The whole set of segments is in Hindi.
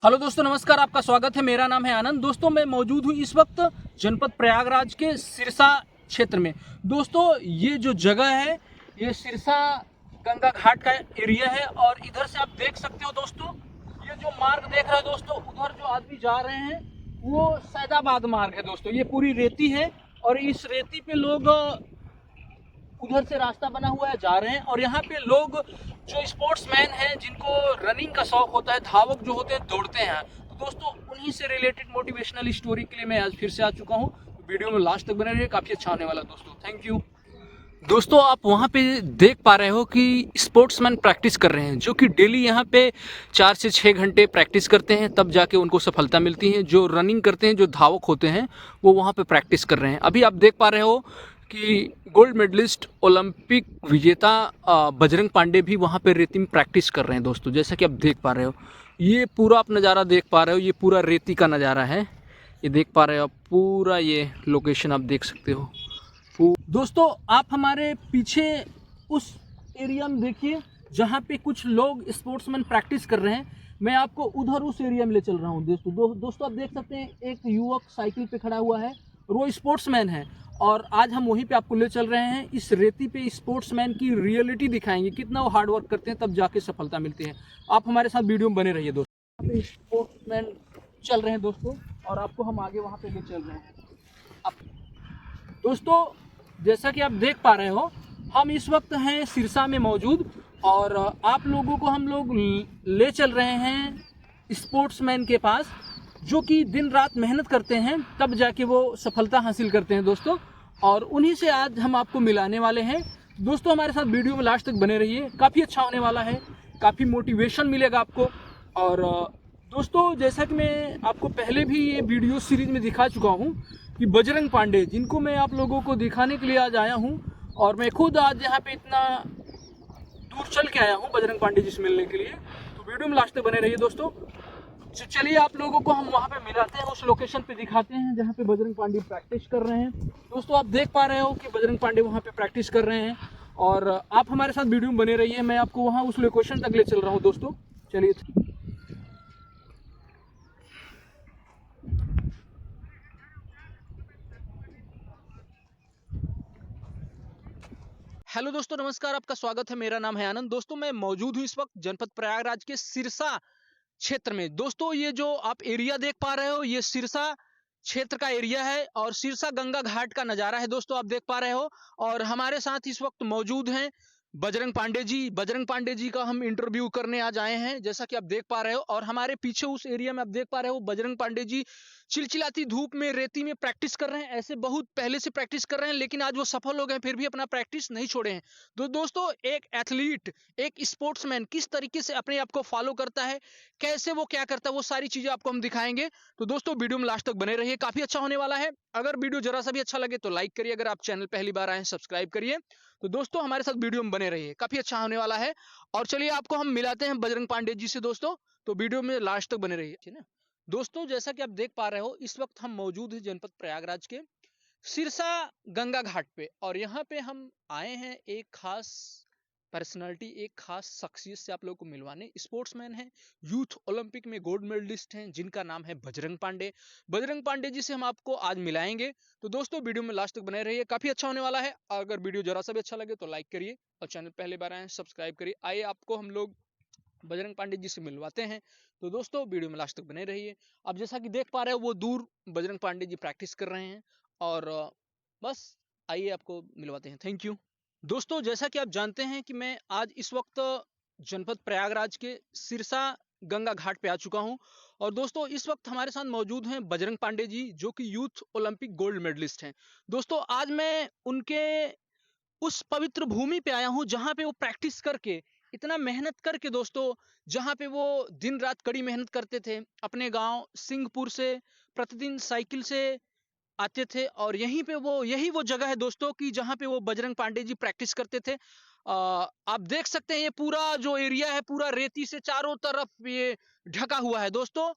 हेलो दोस्तों, नमस्कार। आपका स्वागत है। मेरा नाम है आनंद। दोस्तों, मैं मौजूद हूँ इस वक्त जनपद प्रयागराज के सिरसा क्षेत्र में। दोस्तों, ये जो जगह है ये सिरसा गंगा घाट का एरिया है और इधर से आप देख सकते हो दोस्तों, ये जो मार्ग देख रहे हो दोस्तों, उधर जो आदमी जा रहे हैं वो सैदाबाद मार्ग है दोस्तों। ये पूरी रेती है और इस रेती पे लोग उधर से रास्ता बना हुआ है, जा रहे हैं। और यहाँ पे लोग जो स्पोर्ट्समैन हैं, जिनको रनिंग का शौक होता है, धावक जो होते हैं, दौड़ते हैं। तो दोस्तों, उन्हीं से रिलेटेड मोटिवेशनल स्टोरी के लिए मैं आज फिर से आ चुका हूँ। वीडियो में लास्ट तक बने रहिए, काफ़ी अच्छा होने वाला दोस्तों। Thank you. दोस्तों, आप वहाँ पे देख पा रहे हो कि स्पोर्ट्समैन प्रैक्टिस कर रहे हैं, जो कि डेली यहाँ पे 4 से 6 घंटे प्रैक्टिस करते हैं, तब जाके उनको सफलता मिलती है। जो रनिंग करते हैं, जो धावक होते हैं, वो वहाँ पे प्रैक्टिस कर रहे हैं। अभी आप देख पा रहे हो कि गोल्ड मेडलिस्ट, ओलंपिक विजेता बजरंग पांडे भी वहाँ पे रेती में प्रैक्टिस कर रहे हैं दोस्तों। जैसा कि आप देख पा रहे हो, ये पूरा आप नज़ारा देख पा रहे हो, ये पूरा रेती का नज़ारा है। ये देख पा रहे हो आप, पूरा ये लोकेशन आप देख सकते हो। दोस्तों, आप हमारे पीछे उस एरिया में देखिए जहाँ पे कुछ लोग स्पोर्ट्समैन प्रैक्टिस कर रहे हैं। मैं आपको उधर उस एरिया में ले चल रहा हूँ दोस्तों आप देख सकते हैं, एक युवक साइकिल पे खड़ा हुआ है और वो स्पोर्ट्समैन है। और आज हम वहीं पे आपको ले चल रहे हैं। इस रेती पे स्पोर्ट्समैन की रियलिटी दिखाएंगे, कितना वो हार्ड वर्क करते हैं, तब जाके सफलता मिलती है। आप हमारे साथ वीडियो में बने रहिए दोस्तों। यहाँ पे स्पोर्ट्समैन चल रहे हैं दोस्तों, और आपको हम आगे वहाँ पे ले चल रहे हैं। दोस्तों, जैसा कि आप देख पा रहे हो, हम इस वक्त हैं सिरसा में मौजूद, और आप लोगों को हम लोग ले चल रहे हैं स्पोर्ट्समैन के पास, जो कि दिन रात मेहनत करते हैं, तब जाके वो सफलता हासिल करते हैं दोस्तों। और उन्हीं से आज हम आपको मिलाने वाले हैं दोस्तों। हमारे साथ वीडियो में लास्ट तक बने रहिए, काफ़ी अच्छा होने वाला है, काफ़ी मोटिवेशन मिलेगा आपको। और दोस्तों, जैसा कि मैं आपको पहले भी ये वीडियो सीरीज में दिखा चुका हूँ कि बजरंग पांडे, जिनको मैं आप लोगों को दिखाने के लिए आज आया हूँ, और मैं खुद आज यहाँ पे इतना दूर चल के आया हूँ बजरंग पांडे जी से मिलने के लिए। तो वीडियो में लास्ट तक बने रहिए दोस्तों। चलिए, आप लोगों को हम वहाँ पे मिलाते हैं, उस लोकेशन पे दिखाते हैं जहाँ पे बजरंग पांडे प्रैक्टिस कर रहे हैं। दोस्तों, आप देख पा रहे हो कि बजरंग पांडे वहाँ पे प्रैक्टिस कर रहे हैं, और आप हमारे साथ वीडियो में बने रहिए। मैं आपको वहाँ उस लोकेशन तक ले चल रहा हूँ दोस्तों। चलिए। हेलो दोस्तों, नमस्कार। आपका स्वागत है। मेरा नाम है आनंद। दोस्तों, मैं मौजूद हूँ इस वक्त जनपद प्रयागराज के सिरसा क्षेत्र में। दोस्तों, ये जो आप एरिया देख पा रहे हो, ये सिरसा क्षेत्र का एरिया है और सिरसा गंगा घाट का नज़ारा है दोस्तों, आप देख पा रहे हो। और हमारे साथ इस वक्त मौजूद हैं बजरंग पांडे जी। बजरंग पांडे जी का हम इंटरव्यू करने आज आए हैं, जैसा कि आप देख पा रहे हो। और हमारे पीछे उस एरिया में आप देख पा रहे हो, बजरंग पांडे जी चिलचिलाती धूप में रेती में प्रैक्टिस कर रहे हैं। ऐसे बहुत पहले से प्रैक्टिस कर रहे हैं, लेकिन आज वो सफल हो गए, फिर भी अपना प्रैक्टिस नहीं छोड़े हैं। दोस्तों, एक एथलीट, एक स्पोर्ट्समैन किस तरीके से अपने आप को फॉलो करता है, कैसे वो क्या करता है, वो सारी चीजें आपको हम दिखाएंगे। तो दोस्तों, वीडियो में लास्ट तक बने रहिए, काफी अच्छा होने वाला है। अगर वीडियो जरा सा भी अच्छा लगे तो लाइक करिए, अगर आप चैनल पहली बार आए हैं सब्सक्राइब करिए। तो दोस्तों, हमारे साथ वीडियो में बने रहिए, काफी अच्छा होने वाला है। और चलिए, आपको हम मिलाते हैं बजरंग पांडे जी से दोस्तों। तो वीडियो में लास्ट तक बने रहिए, ठीक है ना। दोस्तों, जैसा कि आप देख पा रहे हो, इस वक्त हम मौजूद हैं जनपद प्रयागराज के सिरसा गंगा घाट पे, और यहाँ पे हम आए हैं एक खास पर्सनालिटी, एक खास शख्सियत से आप लोगों को मिलवाने। स्पोर्ट्समैन हैं, यूथ ओलंपिक में गोल्ड मेडलिस्ट हैं, जिनका नाम है बजरंग पांडे। बजरंग पांडे जी से हम आपको आज मिलाएंगे। तो दोस्तों, वीडियो में लास्ट तक बने रहिए, काफी अच्छा होने वाला है। अगर वीडियो जरा सा भी अच्छा लगे तो लाइक करिए, और चैनल पहले बार आए सब्सक्राइब करिए। आइए, आपको हम लोग बजरंग पांडे जी से मिलवाते हैं। तो दोस्तों, वीडियो में लास्ट तक बने रहिए। अब जैसा कि देख पा रहे हो, वो दूर बजरंग पांडे जी प्रैक्टिस कर रहे हैं, और बस आइए आपको मिलवाते हैं। Thank you. दोस्तों, जैसा कि आप जानते हैं कि मैं आज इस वक्त जनपद प्रयागराज के सिरसा गंगा घाट पे आ चुका हूं। और दोस्तों, इस वक्त हमारे साथ मौजूद हैं बजरंग पांडे जी, जो कि यूथ ओलंपिक गोल्ड मेडलिस्ट हैं। दोस्तों, आज मैं उनके उस पवित्र भूमि पे आया हूं, जहां पे वो प्रैक्टिस करके, इतना मेहनत करके दोस्तों, जहां पे वो दिन रात कड़ी मेहनत करते थे, अपने गांव सिंहपुर से प्रतिदिन साइकिल से आते थे। और यही वो जगह है दोस्तों कि जहां पे वो बजरंग पांडे जी प्रैक्टिस करते थे। आप देख सकते हैं, ये पूरा जो एरिया है, पूरा रेती से चारों तरफ ये ढका हुआ है दोस्तों।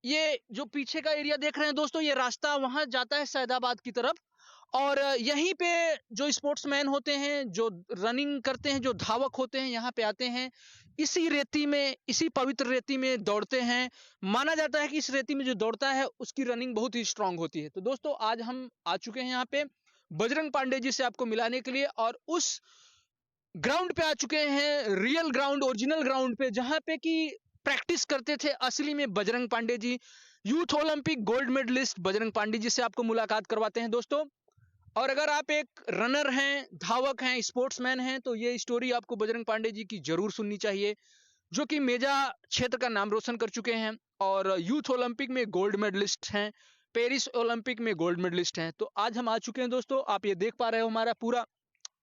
ये जो पीछे का एरिया देख रहे हैं दोस्तों, ये रास्ता वहां जाता है सैदाबाद की तरफ। और यहीं पे जो स्पोर्ट्समैन होते हैं, जो रनिंग करते हैं, जो धावक होते हैं, यहाँ पे आते हैं, इसी रेती में, इसी पवित्र रेती में दौड़ते हैं। माना जाता है कि इस रेती में जो दौड़ता है उसकी रनिंग बहुत ही स्ट्रांग होती है। तो दोस्तों आज हम आ चुके हैं यहाँ पे बजरंग पांडे जी से आपको मिलाने के लिए, और उस ग्राउंड पे आ चुके हैं, रियल ग्राउंड, ओरिजिनल ग्राउंड पे, जहां पे कि प्रैक्टिस करते थे असली में Bajrang Pandey ji. Youth Olympic gold medallist Bajrang Pandey ji से आपको मुलाकात करवाते हैं दोस्तों। और अगर आप एक रनर हैं, धावक हैं, स्पोर्ट्समैन हैं, तो ये स्टोरी आपको बजरंग पांडे जी की जरूर सुननी चाहिए, जो कि मेजा क्षेत्र का नाम रोशन कर चुके हैं और यूथ ओलंपिक में गोल्ड मेडलिस्ट हैं, पेरिस ओलंपिक में गोल्ड मेडलिस्ट हैं। तो आज हम आ चुके हैं दोस्तों, आप ये देख पा रहे हो हमारा पूरा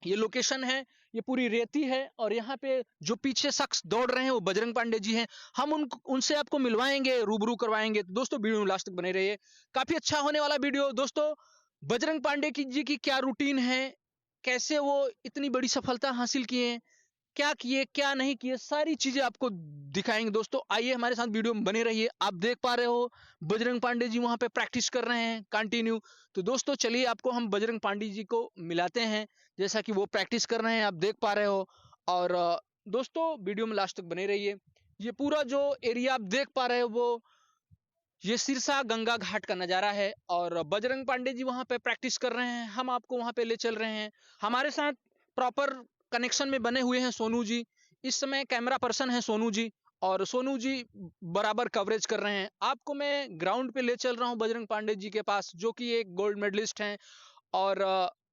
ये लोकेशन है, ये पूरी रेती है, और यहाँ पे जो पीछे शख्स दौड़ रहे हैं वो बजरंग पांडे जी हैं। हम उनसे आपको मिलवाएंगे, रूबरू करवाएंगे। तो दोस्तों वीडियो में लास्ट तक बने रहिए, काफी अच्छा होने वाला वीडियो। दोस्तों बजरंग पांडे जी की क्या रूटीन है, कैसे वो इतनी बड़ी सफलता हासिल किए, क्या किए क्या नहीं किए, सारी चीजें आपको दिखाएंगे दोस्तों। आइए हमारे साथ वीडियो में बने रहिए। आप देख पा रहे हो बजरंग पांडे जी वहां पे प्रैक्टिस कर रहे हैं कंटिन्यू। तो दोस्तों चलिए आपको हम बजरंग पांडे जी को मिलाते हैं, जैसा कि वो प्रैक्टिस कर रहे हैं, आप देख पा रहे हो। और दोस्तों वीडियो में लास्ट तक बने रहिए। ये पूरा जो एरिया आप देख पा रहे हो वो ये सिरसा गंगा घाट का नजारा है, और बजरंग पांडे जी वहां पे प्रैक्टिस कर रहे हैं, हम आपको वहां पे ले चल रहे हैं। हमारे साथ प्रॉपर कनेक्शन में बने हुए हैं सोनू जी, इस समय कैमरा पर्सन है सोनू जी, और सोनू जी बराबर कवरेज कर रहे हैं। आपको मैं ग्राउंड पे ले चल रहा हूँ बजरंग पांडे जी के पास, जो कि एक गोल्ड मेडलिस्ट हैं। और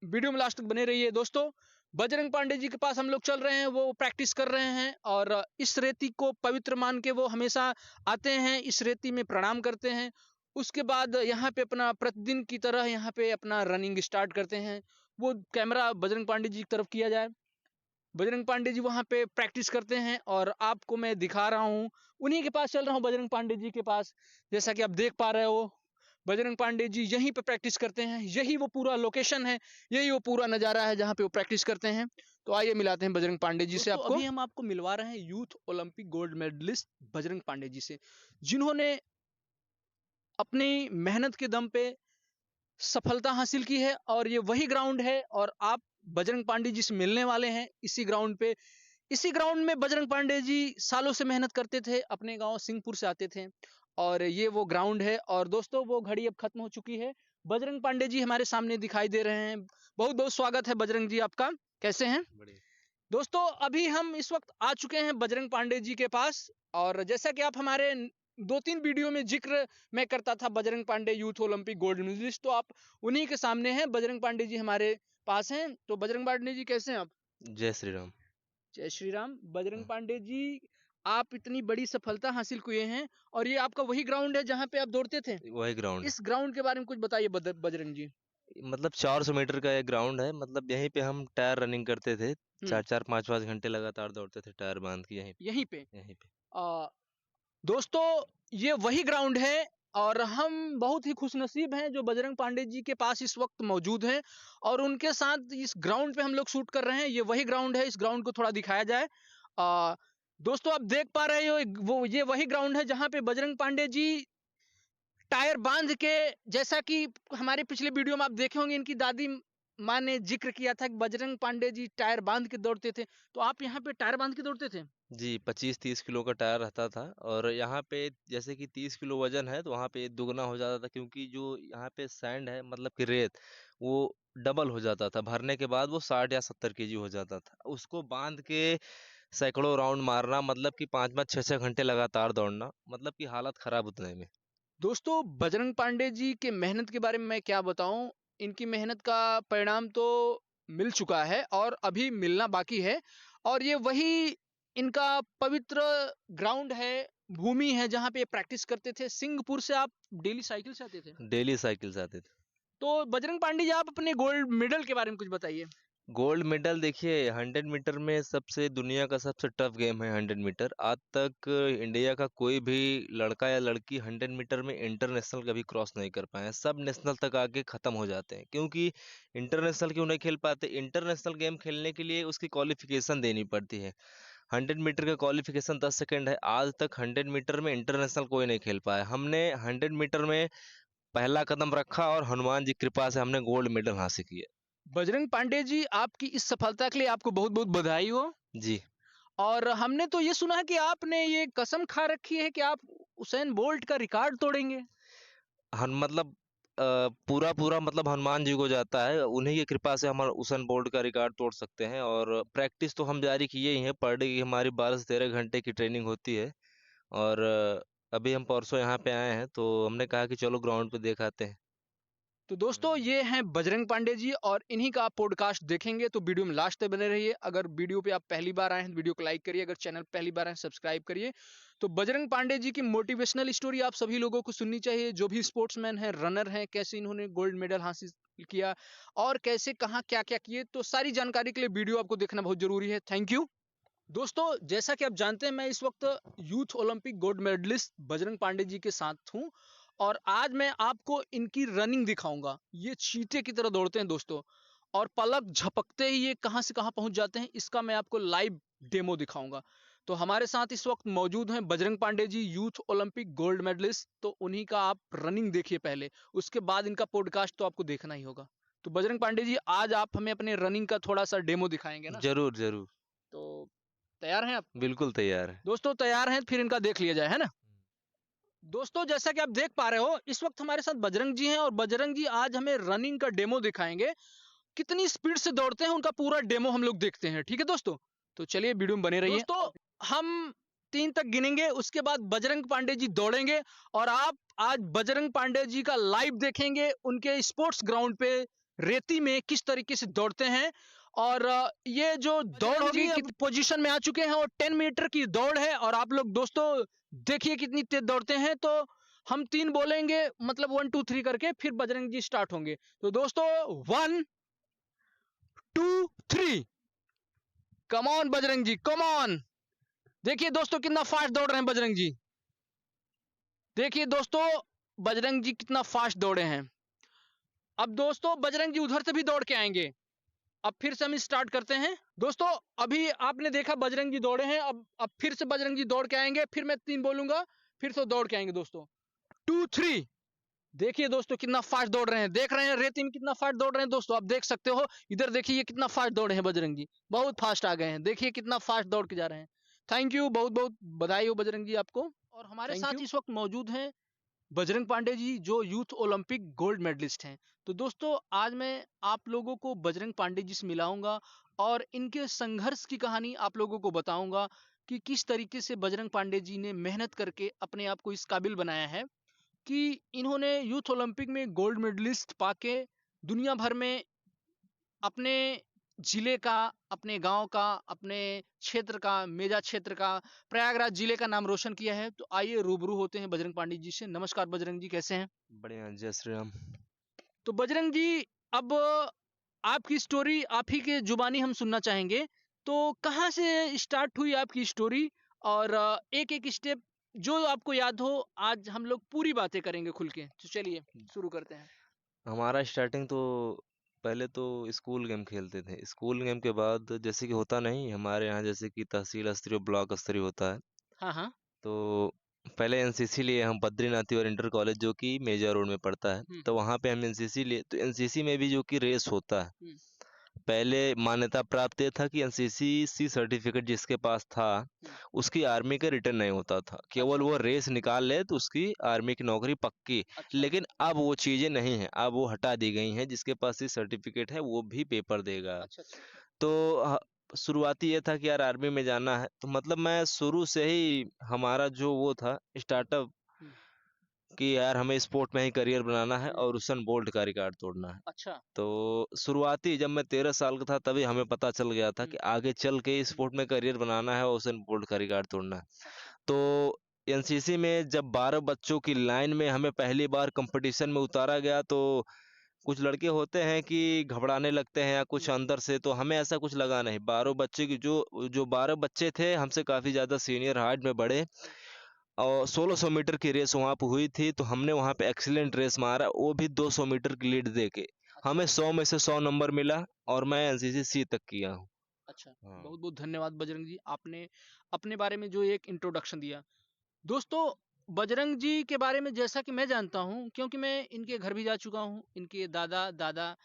वीडियो में लास्ट तक बने रहिए दोस्तों। बजरंग पांडे जी के पास हम लोग चल रहे हैं, वो प्रैक्टिस कर रहे हैं, और इस रेती को पवित्र मान के वो हमेशा आते हैं, इस रेती में प्रणाम करते हैं। उसके बाद यहाँ पे अपना प्रतिदिन की तरह यहाँ पे अपना रनिंग स्टार्ट करते हैं। वो कैमरा बजरंग पांडे जी की तरफ किया जाए। बजरंग पांडे जी वहाँ पे प्रैक्टिस करते हैं, और आपको मैं दिखा रहा हूँ, उन्हीं के पास चल रहा हूँ, बजरंग पांडे जी के पास। जैसा कि आप देख पा रहे हो बजरंग पांडे जी यहीं पे प्रैक्टिस करते हैं, यही वो पूरा लोकेशन है, यही वो पूरा नजारा है जहाँ पे वो प्रैक्टिस करते हैं। तो आइए मिलाते हैं बजरंग पांडे जी से आपको। अभी हम आपको मिलवा रहे हैं youth Olympic gold medallist Bajrang Pandey ji से, जिन्होंने अपनी मेहनत के दम पे सफलता हासिल की है। और ये वही ग्राउंड है, और आप बजरंग पांडे जी से मिलने वाले हैं इसी ग्राउंड पे। इसी ग्राउंड में बजरंग पांडे जी सालों से मेहनत करते थे, अपने गांव सिंहपुर से आते थे, और ये वो ग्राउंड है। और दोस्तों वो घड़ी अब खत्म हो चुकी है, बजरंग पांडे जी हमारे सामने दिखाई दे रहे हैं। बहुत बहुत स्वागत है बजरंग जी आपका, कैसे हैं? दोस्तों अभी हम इस वक्त आ चुके हैं बजरंग पांडे जी के पास, और जैसा कि आप हमारे 2-3 वीडियो में जिक्र मैं करता था Bajrang Pandey youth Olympic gold medalist, तो आप उन्हीं के सामने हैं। बजरंग पांडे जी हमारे पास हैं। तो बजरंग पांडे जी कैसे हैं आप? जय श्री राम। जय श्री राम। बजरंग हाँ, पांडे जी आप इतनी बड़ी सफलता हासिल किए हैं, और ये आपका वही ग्राउंड है जहाँ पे आप दौड़ते थे। वही ग्राउंड है। इस ग्राउंड के बारे में कुछ बताइए बजरंग जी। मतलब 400 मीटर का एक ग्राउंड है। मतलब यहीं पे हम टायर रनिंग करते थे। हम्म। 4-4 5-5 घंटे लगातार दौड़ते थे टायर बांध के यहीं यहीं पे पे यहीं पे। दोस्तों ये वही ग्राउंड है, और हम बहुत ही खुशनसीब हैं जो बजरंग पांडे जी के पास इस वक्त मौजूद हैं, और उनके साथ इस ग्राउंड पे हम लोग शूट कर रहे हैं। ये वही ग्राउंड है, इस ग्राउंड को थोड़ा दिखाया जाए। दोस्तों आप देख पा रहे हो वो ये वही ग्राउंड है जहाँ पे बजरंग पांडे जी टायर बांध के, जैसा कि हमारे पिछले वीडियो में आप देखे होंगे, इनकी दादी माँ ने जिक्र किया था कि बजरंग पांडे जी टायर बांध के दौड़ते थे। तो आप यहाँ पे टायर बांध के दौड़ते थे? जी 25-30 किलो का टायर रहता था। और यहाँ पे जैसे कि 30 किलो वजन है तो वहाँ पे दुगना हो जाता था, क्योंकि जो यहाँ पे सैंड है मतलब कि रेत, वो डबल हो जाता था। भरने के बाद वो 60 या 70 केजी हो जाता था। उसको बांध के सैकड़ों राउंड मारना, मतलब कि 5-5 6-6 घंटे लगातार दौड़ना, मतलब कि हालत खराब उतने में। दोस्तों बजरंग पांडे जी के मेहनत के बारे में मैं क्या बताऊं, इनकी मेहनत का परिणाम तो मिल चुका है और अभी मिलना बाकी है। और ये वही इनका पवित्र ग्राउंड है, भूमि है, जहाँ पे प्रैक्टिस करते थे। सिंहपुर से आप डेली साइकिल से आते थे? डेली साइकिल से आते थे। तो बजरंग पांडे जी आप अपने गोल्ड मेडल के बारे में कुछ बताइए। गोल्ड मेडल देखिए, 100 मीटर में सबसे दुनिया का सबसे टफ गेम है 100 मीटर। आज तक इंडिया का कोई भी लड़का या लड़की 100 मीटर में इंटरनेशनल कभी क्रॉस नहीं कर पाए हैं। सब नेशनल तक आके खत्म हो जाते हैं। क्योंकि इंटरनेशनल क्यों नहीं खेल पाते? इंटरनेशनल गेम खेलने के लिए उसकी क्वालिफिकेशन देनी पड़ती है। 100 मीटर का क्वालिफिकेशन 10 सेकंड है। आज तक 100 मीटर में इंटरनेशनल कोई नहीं खेल पाया। हमने 100 मीटर में पहला कदम रखा और हनुमान जी की कृपा से हमने गोल्ड मेडल हासिल किया। बजरंग पांडे जी, आपकी इस सफलता के लिए आपको बहुत बहुत बधाई हो। जी। और हमने तो ये सुना है कि आपने ये कसम खा रखी है कि आप उसेन बोल्ट का रिकॉर्ड तोड़ेंगे। हन मतलब पूरा पूरा मतलब हनुमान जी को जाता है, उन्हीं की कृपा से हम उसेन बोल्ट का रिकॉर्ड तोड़ सकते हैं। और प्रैक्टिस तो हम जारी किए ही हैं, पर डे की हमारी 12 से 13 घंटे की ट्रेनिंग होती है। और अभी हम परसों यहाँ पे आए हैं, तो हमने कहा कि चलो ग्राउंड पे देख आते हैं। तो दोस्तों, ये हैं बजरंग पांडे जी और इन्हीं का आप पॉडकास्ट देखेंगे तो वीडियो में लास्ट तक बने रहिए। अगर वीडियो पे आप पहली बार आए हैं तो वीडियो को लाइक करिए, अगर चैनल पहली बार आए हैं सब्सक्राइब करिए। तो बजरंग पांडे जी की मोटिवेशनल स्टोरी आप सभी लोगों को सुननी चाहिए, जो भी स्पोर्ट्समैन है, रनर हैं, कैसे इन्होंने गोल्ड मेडल हासिल किया और कैसे कहाँ क्या क्या किए। तो सारी जानकारी के लिए वीडियो आपको देखना बहुत जरूरी है। Thank you. दोस्तों, जैसा कि आप जानते हैं, मैं इस वक्त youth Olympic gold medallist Bajrang Pandey ji के साथ हूं और आज मैं आपको इनकी रनिंग दिखाऊंगा। ये चीते की तरह दौड़ते हैं दोस्तों, और पलक झपकते ही ये कहां से कहां पहुंच जाते हैं, इसका मैं आपको लाइव डेमो दिखाऊंगा। तो हमारे साथ इस वक्त मौजूद हैं Bajrang Pandey ji, youth Olympic gold medalist. तो उन्हीं का आप रनिंग देखिए पहले, उसके बाद इनका पॉडकास्ट तो आपको देखना ही होगा। तो बजरंग पांडे जी, आज आप हमें अपने रनिंग का थोड़ा सा डेमो दिखाएंगे ना? जरूर जरूर। तो तैयार हैं आप? बिल्कुल तैयार है। दोस्तों तैयार हैं, फिर इनका देख लिया जाए, है ना? दोस्तों, जैसा कि आप देख पा रहे हो, इस वक्त हमारे साथ बजरंग जी हैं और बजरंग जी आज हमें रनिंग का डेमो दिखाएंगे। कितनी स्पीड से दौड़ते हैं उनका पूरा डेमो हम लोग देखते हैं। ठीक है दोस्तों, तो चलिए वीडियो में बने रहिए। दोस्तों, हम 3 तक गिनेंगे, उसके बाद बजरंग पांडे जी दौड़ेंगे और आप आज बजरंग पांडे जी का लाइव देखेंगे, उनके स्पोर्ट्स ग्राउंड पे रेती में किस तरीके से दौड़ते हैं। और ये जो दौड़ होगी, किस पोजीशन में आ चुके हैं, और 10 मीटर की दौड़ है। और आप लोग दोस्तों देखिए कितनी तेज दौड़ते हैं। तो हम 3 बोलेंगे, मतलब 1 2 3 करके, फिर बजरंग जी स्टार्ट होंगे। तो दोस्तों 1 2 3, come on Bajrang ji, come on. देखिए दोस्तों कितना फास्ट दौड़ रहे हैं बजरंग जी। देखिए दोस्तों बजरंग जी कितना फास्ट दौड़े हैं। अब दोस्तों बजरंग जी उधर से भी दौड़ के आएंगे। अब फिर से हम स्टार्ट करते हैं। दोस्तों, अभी आपने देखा बजरंग जी दौड़े हैं, अब फिर से बजरंग जी दौड़ के आएंगे, फिर मैं 3 बोलूंगा, फिर से दौड़ के आएंगे दोस्तों। 2 3। देखिए दोस्तों कितना फास्ट दौड़ रहे हैं, देख रहे हैं रेती में कितना फास्ट दौड़ रहे हैं दोस्तों, आप देख सकते हो। इधर देखिए ये कितना फास्ट दौड़े हैं बजरंग जी, बहुत फास्ट आ गए हैं। देखिए कितना फास्ट दौड़ के जा रहे हैं। थैंक यू, बहुत बहुत बधाई हो बजरंग जी आपको। और हमारे साथ इस वक्त मौजूद हैं बजरंग पांडे जी, जो यूथ ओलंपिक गोल्ड मेडलिस्ट हैं। तो दोस्तों आज मैं आप लोगों को बजरंग पांडे जी से मिलाऊंगा और इनके संघर्ष की कहानी आप लोगों को बताऊंगा कि किस तरीके से बजरंग पांडे जी ने मेहनत करके अपने आप को इस काबिल बनाया है कि इन्होंने यूथ ओलंपिक में गोल्ड मेडलिस्ट पाके दुनिया भर में अपने जिले का, अपने गांव का, अपने क्षेत्र का, मेजा क्षेत्र का, प्रयागराज जिले का नाम रोशन किया है। तो आइए रूबरू होते हैं बजरंग पांडे जी से। नमस्कार बजरंग जी, कैसे हैं? बढ़िया, जय श्री राम। तो बजरंग जी, अब आपकी स्टोरी आप ही के जुबानी हम सुनना चाहेंगे। तो कहाँ से स्टार्ट हुई आपकी स्टोरी, और एक एक स्टेप जो आपको याद हो, आज हम लोग पूरी बातें करेंगे खुल के। तो चलिए शुरू करते हैं। हमारा स्टार्टिंग तो पहले तो स्कूल गेम खेलते थे। स्कूल गेम के बाद जैसे कि होता नहीं हमारे यहाँ, जैसे कि तहसील स्तरीय ब्लॉक स्तरीय होता है। हाँ हाँ। तो पहले एनसीसी लिए हम बद्रीनाथ और इंटर कॉलेज, जो कि मेजा रोड में पड़ता है। तो हम्म। वहाँ पे हम एनसीसी लिए, तो एनसीसी में भी जो कि रेस होता है। हम्म। पहले मान्यता प्राप्त ये था कि एनसीसी सी सर्टिफिकेट जिसके पास था, हम्म। उसकी आर्मी का रिटर्न नहीं होता था। केवल अच्छा वो रेस निकाल ले तो उसकी आर्मी की नौकरी पक्की। अच्छा। लेकिन अब वो चीजें नहीं हैं, अब वो हटा दी गई हैं। जिसके पास सी सर्टिफिकेट है वो भी पेपर देगा। अच्छा अच्छा अच्छा। तो शुरुआती ये था कि यार आर्मी में जाना है, तो मतलब मैं शुरू से ही हमारा जो वो था स्टार्टअप, हम्म। कि यार हमें स्पोर्ट में ही करियर बनाना है हम्म। और उसेन बोल्ट का रिकॉर्ड तोड़ना है। अच्छा। तो शुरुआती जब मैं 13 साल का था तभी हमें पता चल गया था कि आगे चल के स्पोर्ट में करियर बनाना है और उसेन बोल्ट का रिकॉर्ड तोड़ना है। अच्छा। तो एनसीसी में जब 12 बच्चों की लाइन में हमें पहली बार कंपटीशन में उतारा गया, तो कुछ लड़के होते हैं कि घबराने लगते हैं या कुछ अंदर से, तो हमें ऐसा कुछ लगा नहीं। 12 बच्चे की जो जो 12 बच्चे थे हमसे काफी ज्यादा सीनियर, हाइट में बड़े, और 1600 मीटर की रेस वहाँ पे हुई थी। तो हमने वहाँ पे एक्सीलेंट रेस मारा, वो भी 200 मीटर की लीड दे के। अच्छा हमें 100 में से 100 नंबर मिला और मैं एनसीसी सी तक किया हूँ। अच्छा। हाँ। बहुत बहुत धन्यवाद बजरंग जी, आपने अपने बारे में जो एक इंट्रोडक्शन दिया। दोस्तों बजरंग जी के बारे में जैसा कि मैं जानता हूँ, क्योंकि मैं इनके घर भी जा चुका हूँ, इनके दादा दादा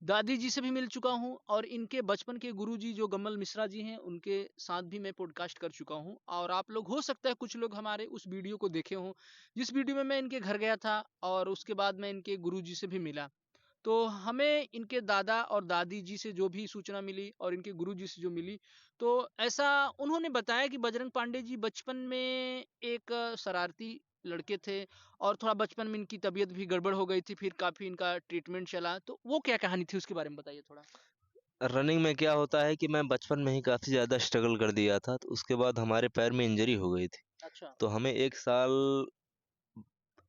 दादी जी से भी मिल चुका हूँ, और इनके बचपन के गुरुजी जो गम्मल मिश्रा जी हैं उनके साथ भी मैं पॉडकास्ट कर चुका हूँ। और आप लोग हो सकता है कुछ लोग हमारे उस वीडियो को देखे हों, जिस वीडियो में मैं इनके घर गया था और उसके बाद मैं इनके गुरुजी से भी मिला। तो हमें इनके दादा और दादी जी से जो भी सूचना मिली और इनके गुरु जी से जो मिली, तो ऐसा उन्होंने बताया कि बजरंग पांडे जी बचपन में एक शरारती लड़के थे, और थोड़ा बचपन में इनकी तबीयत भी गड़बड़ हो गई थी, फिर काफी इनका ट्रीटमेंट चला। तो वो क्या कहानी थी, उसके बारे में बताइए थोड़ा। रनिंग में क्या होता है कि मैं बचपन में ही काफ़ी ज़्यादा स्ट्रगल कर दिया था, तो उसके बाद हमारे पैर में इंजरी हो गई थी। अच्छा। तो हमें 1 साल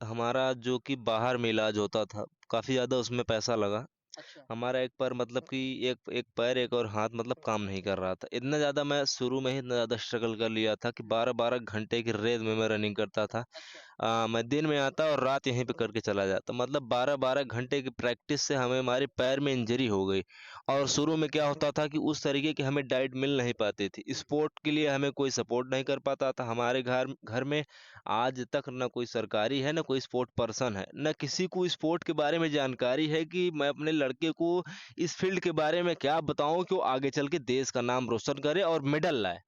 हमारा जो कि बाहर में इलाज होता था, काफ़ी ज़्यादा उसमें पैसा लगा। अच्छा। हमारा एक पैर मतलब कि एक एक पैर एक और हाथ मतलब काम नहीं कर रहा था। इतना ज़्यादा मैं शुरू में ही इतना ज़्यादा स्ट्रगल कर लिया था कि 12-12 घंटे की रेस में मैं रनिंग करता था। अच्छा। मैं दिन में आता और रात यहीं पे करके चला जाता। मतलब 12-12 घंटे की प्रैक्टिस से हमें हमारे पैर में इंजरी हो गई। और शुरू में क्या होता था कि उस तरीके की हमें डाइट मिल नहीं पाती थी। स्पोर्ट के लिए हमें कोई सपोर्ट नहीं कर पाता था। हमारे घर घर में आज तक ना कोई सरकारी है, ना कोई स्पोर्ट पर्सन है, ना किसी को स्पोर्ट के बारे में जानकारी है कि मैं अपने लड़के को इस फील्ड के बारे में क्या बताऊँ कि वो आगे चल के देश का नाम रोशन करे और मेडल लाए।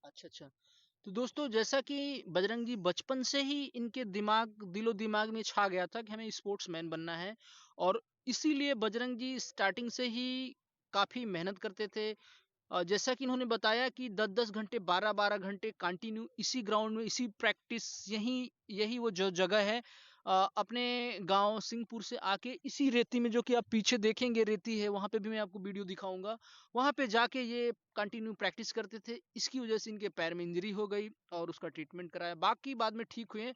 अच्छा। अच्छा। तो दोस्तों, जैसा कि बजरंग जी बचपन से ही इनके दिलो दिमाग में छा गया था कि हमें स्पोर्ट्समैन बनना है, और इसीलिए बजरंग जी स्टार्टिंग से ही काफी मेहनत करते थे। जैसा कि इन्होंने बताया कि 10-10 घंटे 12-12 घंटे कंटिन्यू इसी ग्राउंड में, इसी प्रैक्टिस, यही यही वो जो जगह है, अपने गांव सिंहपुर से आके इसी रेती में, जो कि आप पीछे देखेंगे रेती है, वहां पे भी मैं आपको वीडियो दिखाऊंगा, वहां पे जाके ये कंटिन्यू प्रैक्टिस करते थे। इसकी वजह से इनके पैर में इंजरी हो गई और उसका ट्रीटमेंट कराया, बाकी बाद में ठीक हुए।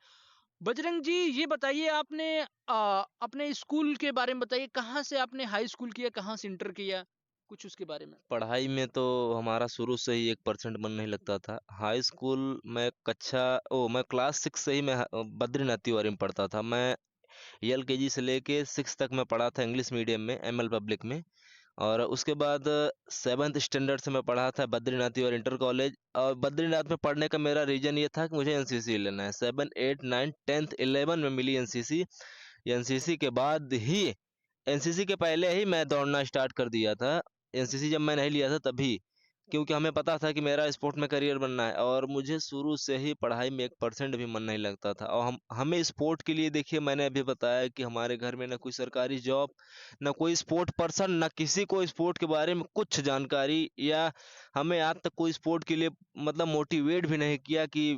बजरंग जी, ये बताइए, आपने अपने स्कूल के बारे में बताइए, कहाँ से आपने हाई स्कूल किया, कहाँ से इंटर किया, कुछ उसके बारे में। पढ़ाई में तो हमारा शुरू से ही 1% मन नहीं लगता था। हाई स्कूल मैं क्लास 6 से ही बद्रीनाथ तिवारी में पढ़ता था। मैं एलकेजी से लेके 6 तक मैं पढ़ा था इंग्लिश मीडियम में, एमएल पब्लिक में। और उसके बाद 7th स्टैंडर्ड से मैं पढ़ा था बद्रीनाथ तिवारी इंटर कॉलेज। और बद्रीनाथ में पढ़ने का मेरा रीजन ये था कि मुझे एनसीसी लेना है। 7, 8, 9, 10th, 11 में मिली एनसीसी। एनसीसी के बाद ही एनसीसी के पहले ही मैं दौड़ना स्टार्ट कर दिया था। एनसीसी जब मैं नहीं लिया था तभी, क्योंकि हमें पता था कि मेरा स्पोर्ट में करियर बनना है और मुझे शुरू से ही पढ़ाई में 1% भी मन नहीं लगता था। और हमें स्पोर्ट के लिए, देखिए मैंने अभी बताया कि हमारे घर में ना कोई सरकारी जॉब, ना कोई स्पोर्ट पर्सन, ना किसी को स्पोर्ट के बारे में कुछ जानकारी, या हमें आज तक कोई स्पोर्ट के लिए मतलब मोटिवेट भी नहीं किया कि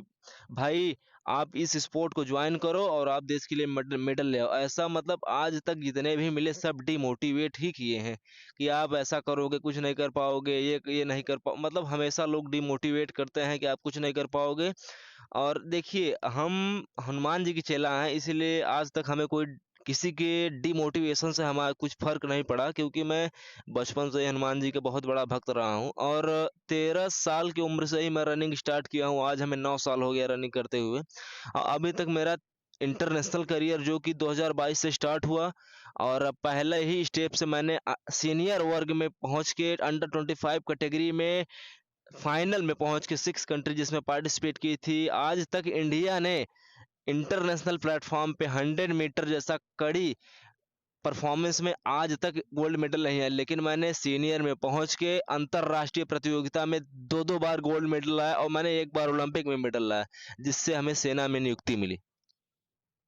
भाई आप इस स्पोर्ट को ज्वाइन करो और आप देश के लिए मेडल मेडल ले आओ। ऐसा मतलब आज तक जितने भी मिले सब डिमोटिवेट ही किए हैं कि आप ऐसा करोगे कुछ नहीं कर पाओगे, ये नहीं कर पाओ, मतलब हमेशा लोग डिमोटिवेट करते हैं कि आप कुछ नहीं कर पाओगे। और देखिए हम हनुमान जी की चेला हैं, इसीलिए आज तक हमें कोई किसी के डिमोटिवेशन से हमारा कुछ फर्क नहीं पड़ा, क्योंकि मैं बचपन से ही हनुमान जी का बहुत बड़ा भक्त रहा हूँ। और 13 साल की उम्र से ही मैं रनिंग स्टार्ट किया हूँ। आज हमें 9 साल हो गया रनिंग करते हुए। अभी तक मेरा इंटरनेशनल करियर जो कि 2022 से स्टार्ट हुआ, और पहले ही स्टेप से मैंने सीनियर वर्ग में पहुंच के अंडर 25 कैटेगरी में फाइनल में पहुंच के 6 कंट्री जिसमें पार्टिसिपेट की थी। आज तक इंडिया ने इंटरनेशनल प्लेटफॉर्म पे 100 मीटर जैसा कड़ी परफॉर्मेंस में आज तक गोल्ड मेडल नहीं है, लेकिन मैंने सीनियर में पहुंच के अंतरराष्ट्रीय प्रतियोगिता में दो दो बार गोल्ड मेडल लाया और मैंने एक बार ओलंपिक में मेडल लाया, जिससे हमें सेना में नियुक्ति मिली।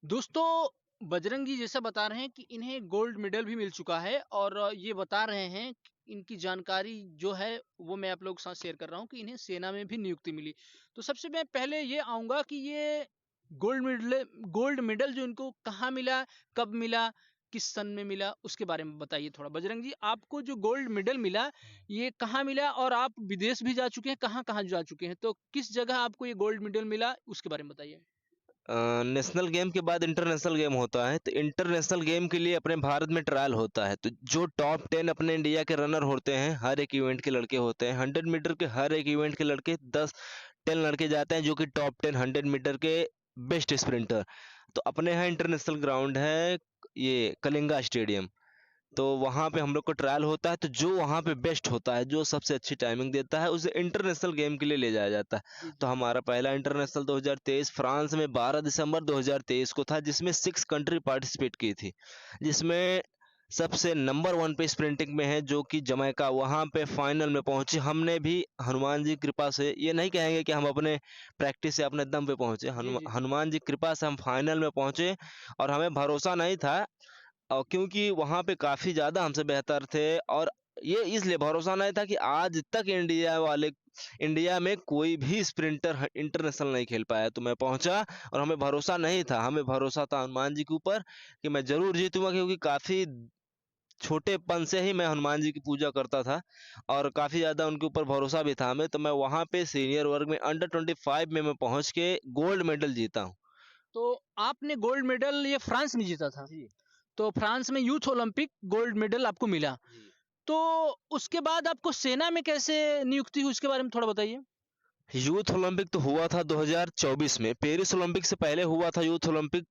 दोस्तों, बजरंग जी जैसा बता रहे हैं कि इन्हें गोल्ड मेडल भी मिल चुका है, और ये बता रहे हैं कि इनकी जानकारी जो है वो मैं आप लोगों के साथ शेयर कर रहा हूँ कि इन्हें सेना में भी नियुक्ति मिली। तो सबसे मैं पहले ये आऊंगा कि ये गोल्ड मेडल जो इनको कहाँ मिला, कब मिला, किस सन में मिला, उसके बारे में बताइए थोड़ा। बजरंग जी, आपको जो गोल्ड मेडल मिला, ये कहाँ मिला, और आप विदेश भी जा चुके हैं, कहाँ कहाँ जा चुके हैं, तो किस जगह आपको ये गोल्ड मेडल मिला, उसके बारे में बताइए। नेशनल गेम के बाद इंटरनेशनल गेम होता है, तो इंटरनेशनल गेम के लिए अपने भारत में ट्रायल होता है। तो जो टॉप 10 अपने इंडिया के रनर होते हैं, हर एक इवेंट के लड़के होते हैं, 100 मीटर के हर एक इवेंट के लड़के 10 लड़के जाते हैं जो कि टॉप 10 100 मीटर के बेस्ट स्प्रिंटर। तो अपने यहाँ इंटरनेशनल ग्राउंड है, ये कलिंगा स्टेडियम। तो वहाँ पे हम लोग का ट्रायल होता है, तो जो वहाँ पे बेस्ट होता है, जो सबसे अच्छी टाइमिंग देता है, उसे इंटरनेशनल गेम के लिए ले जाया जाता है। जी तो जी। हमारा पहला इंटरनेशनल 2023 फ्रांस में 12 दिसंबर 2023 को था, जिसमें 6 कंट्री पार्टिसिपेट की थी, जिसमें सबसे नंबर 1 पे स्प्रिंटिंग में है जो कि जमैका। वहाँ पे फाइनल में पहुंचे। हमने भी हनुमान जी की कृपा से, ये नहीं कहेंगे कि हम अपने प्रैक्टिस से अपने दम पे पहुंचे, जी जी जी। हनुमान जी की कृपा से हम फाइनल में पहुंचे। और हमें भरोसा नहीं था, और क्योंकि वहाँ पे काफ़ी ज़्यादा हमसे बेहतर थे, और ये इसलिए भरोसा नहीं था कि आज तक इंडिया में कोई भी स्प्रिंटर इंटरनेशनल नहीं खेल पाया। तो मैं पहुंचा, और हमें भरोसा नहीं था, हमें भरोसा था हनुमान जी के ऊपर कि मैं जरूर जीतूंगा, क्योंकि काफ़ी छोटेपन से ही मैं हनुमान जी की पूजा करता था, और काफ़ी ज़्यादा उनके ऊपर भरोसा भी था हमें। तो मैं वहाँ पे सीनियर वर्ग में अंडर 25 में मैं पहुँच के गोल्ड मेडल जीता हूँ। तो आपने गोल्ड मेडल ये फ्रांस में जीता था। जी तो फ्रांस में यूथ ओलंपिक गोल्ड मेडल आपको मिला। जी। तो उसके बाद आपको सेना में कैसे नियुक्ति हुई उसके बारे में थोड़ा बताइए। यूथ ओलंपिक तो हुआ था 2024 में। पेरिस ओलंपिक से पहले हुआ था यूथ ओलंपिक,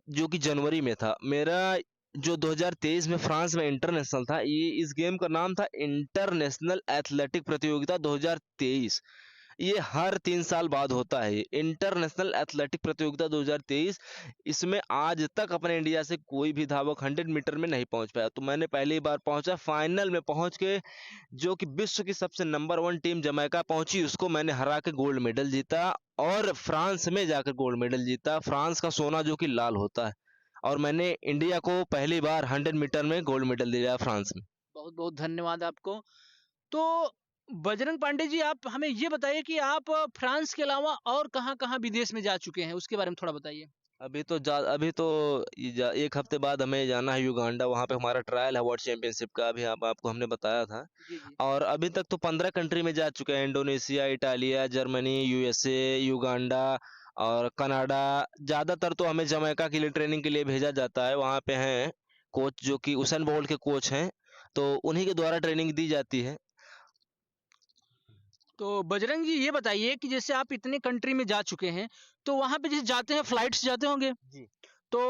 जो कि जनवरी में था। मेरा जो 2023 में फ्रांस में इंटरनेशनल था, ये इस गेम का नाम था इंटरनेशनल एथलेटिक प्रतियोगिता 2023। ये हर 3 साल बाद होता है, ये इंटरनेशनल एथलेटिक प्रतियोगिता 2023। इसमें आज तक अपने इंडिया से कोई भी धावक 100 मीटर में नहीं पहुंच पाया। तो मैंने पहली बार पहुंचा, फाइनल में पहुंच के जो कि विश्व की सबसे नंबर 1 टीम जमैका पहुंची, उसको मैंने हरा के गोल्ड मेडल जीता। और फ्रांस में जाकर गोल्ड मेडल जीता, फ्रांस का सोना जो कि लाल होता है। और मैंने इंडिया को पहली बार 100 मीटर में गोल्ड मेडल दिलाया फ्रांस में। बहुत बहुत धन्यवाद आपको। तो बजरंग पांडे जी, आप हमें ये बताइए कि आप फ्रांस के अलावा और कहाँ-कहाँ विदेश में जा चुके हैं? उसके बारे में थोड़ा बताइए। अभी तो एक हफ्ते बाद हमें जाना है युगांडा, वहाँ पे हमारा ट्रायल है वर्ल्ड चैंपियनशिप का, अभी आपको हमने बताया था। जी, जी। और अभी तक तो 15 कंट्री में जा चुके हैं, Indonesia, Italia, Germany, USA, Uganda और कनाडा। ज़्यादातर तो हमें जमैका के लिए ट्रेनिंग के लिए भेजा जाता है। वहाँ पे हैं कोच जो कि उसेन बोल्ट के कोच हैं, तो उन्हीं के द्वारा ट्रेनिंग दी जाती है। तो बजरंग जी, ये बताइए कि जैसे आप इतने कंट्री में जा चुके हैं, तो वहाँ पे जैसे जाते हैं फ्लाइट से जाते होंगे? जी। तो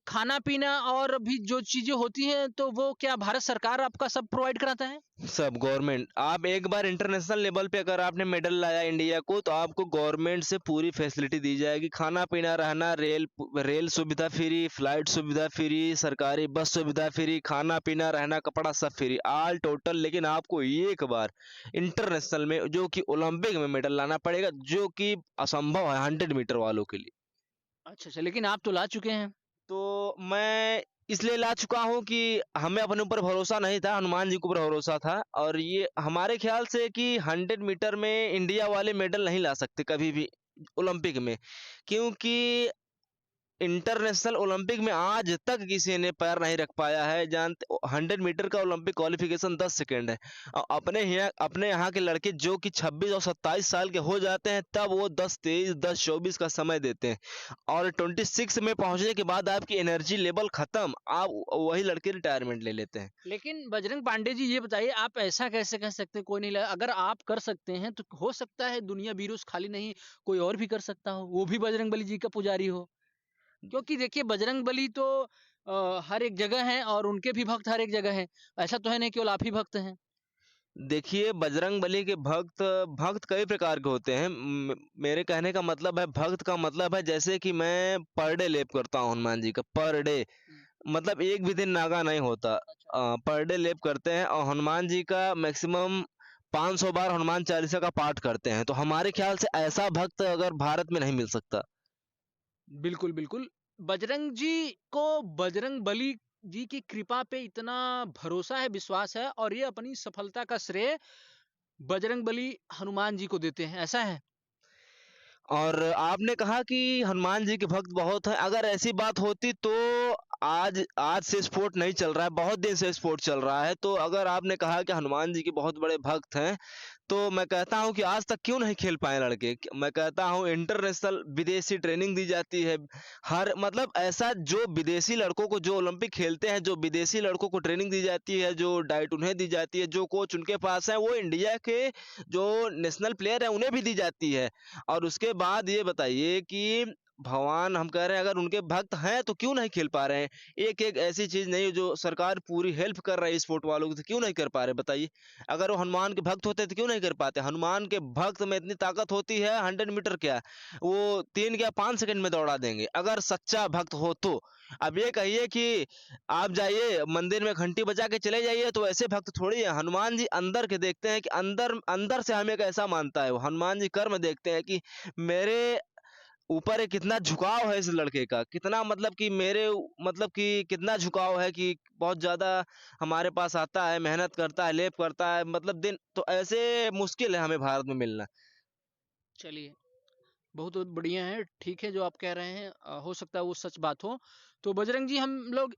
खाना-पीना और भी जो चीज़ें होती हैं, तो वो क्या भारत सरकार आपका सब प्रोवाइड कराता है? सब गवर्नमेंट, आप एक बार इंटरनेशनल लेवल पे अगर आपने मेडल लाया इंडिया को, तो आपको गवर्नमेंट से पूरी फैसिलिटी दी जाएगी। खाना पीना रहना, रेल सुविधा फ्री, फ्लाइट सुविधा फ्री, सरकारी बस सुविधा फ्री, खाना पीना रहना कपड़ा सब फ्री, ऑल टोटल। लेकिन आपको एक बार इंटरनेशनल में जो कि ओलंपिक में मेडल लाना पड़ेगा, जो कि असंभव है 100 मीटर वालों के लिए। अच्छा, अच्छा, लेकिन आप तो ला चुके हैं। तो मैं इसलिए ला चुका हूँ कि हमें अपने ऊपर भरोसा नहीं था, हनुमान जी के ऊपर भरोसा था। और ये हमारे ख्याल से कि 100 मीटर में इंडिया वाले मेडल नहीं ला सकते कभी भी ओलंपिक में, क्योंकि इंटरनेशनल ओलंपिक में आज तक किसी ने पैर नहीं रख पाया है। जानते 100 मीटर का ओलंपिक क्वालिफिकेशन 10 सेकंड है, और अपने यहाँ के लड़के जो कि 26 और 27 साल के हो जाते हैं, तब वो 10-23 10-24 का समय देते हैं। और 26 में पहुंचने के बाद आपकी एनर्जी लेवल खत्म, आप वही लड़के रिटायरमेंट ले लेते हैं। लेकिन बजरंग पांडे जी, ये बताइए, आप ऐसा कैसे कह सकते हैं कोई नहीं लगा? अगर आप कर सकते हैं, तो हो सकता है दुनिया वीरूस खाली नहीं, कोई और भी कर सकता हो, वो भी बजरंगबली जी का पुजारी हो। क्योंकि देखिए, बजरंगबली तो हर एक जगह हैं और उनके भी भक्त हर एक जगह हैं। ऐसा तो है नहीं केवल आप ही भक्त हैं। देखिए, बजरंग बली के भक्त भक्त कई प्रकार के होते हैं। मेरे कहने का मतलब है, भक्त का मतलब है जैसे कि मैं पर डे लेप करता हूँ हनुमान जी का, पर डे। हुँ, मतलब एक भी दिन नागा नहीं होता। अच्छा। पर डे लेप करते हैं, और हनुमान जी का मैक्सिमम 500 बार हनुमान चालीसा का पाठ करते हैं। तो हमारे ख्याल से ऐसा भक्त अगर भारत में नहीं मिल सकता। बिल्कुल, बिल्कुल। बजरंग जी को बजरंगबली जी की कृपा पे इतना भरोसा है, विश्वास है और ये अपनी सफलता का श्रेय बजरंगबली हनुमान जी को देते हैं, ऐसा है? और आपने कहा कि हनुमान जी के भक्त बहुत हैं। अगर ऐसी बात होती तो आज आज से स्पोर्ट नहीं चल रहा है, बहुत दिन से स्पोर्ट चल रहा है। तो अगर आपने कहा कि हनुमान जी के बहुत बड़े भक्त हैं, तो मैं कहता हूं कि आज तक क्यों नहीं खेल पाए लड़के। मैं कहता हूं इंटरनेशनल विदेशी ट्रेनिंग दी जाती है। हर मतलब ऐसा जो विदेशी लड़कों को, जो ओलंपिक खेलते हैं, जो विदेशी लड़कों को ट्रेनिंग दी जाती है, जो डाइट उन्हें दी जाती है, जो कोच उनके पास है, वो इंडिया के जो नेशनल प्लेयर है उन्हें भी दी जाती है। और उसके बाद ये बताइए कि भगवान हम कह रहे हैं, अगर उनके भक्त हैं तो क्यों नहीं खेल पा रहे हैं? एक एक ऐसी चीज नहीं है जो सरकार पूरी हेल्प कर रही है स्पोर्ट वालों की, तो क्यों नहीं कर पा रहे बताइए? अगर वो हनुमान के भक्त होते तो क्यों नहीं कर पाते? हनुमान के भक्त में इतनी ताकत होती है, 100 मीटर क्या, वो 3 या 5 सेकंड में दौड़ा देंगे अगर सच्चा भक्त हो तो। अब ये कहिए कि आप जाइए मंदिर में घंटी बजा के चले जाइए, तो ऐसे भक्त थोड़ी है। हनुमान जी अंदर के देखते हैं कि अंदर अंदर से हमें कैसा मानता है वो। हनुमान जी कर्म देखते हैं कि मेरे ऊपर एक कितना झुकाव है इस लड़के का, कितना मतलब कि मतलब कि कितना झुकाव है कि बहुत ज्यादा हमारे पास आता है, मेहनत करता है, लेप करता है, मतलब दिन तो ऐसे मुश्किल है हमें भारत में मिलना। चलिए, बहुत बढ़िया है, ठीक है जो आप कह रहे हैं, हो सकता है वो सच बात हो। तो बजरंग जी, हम लोग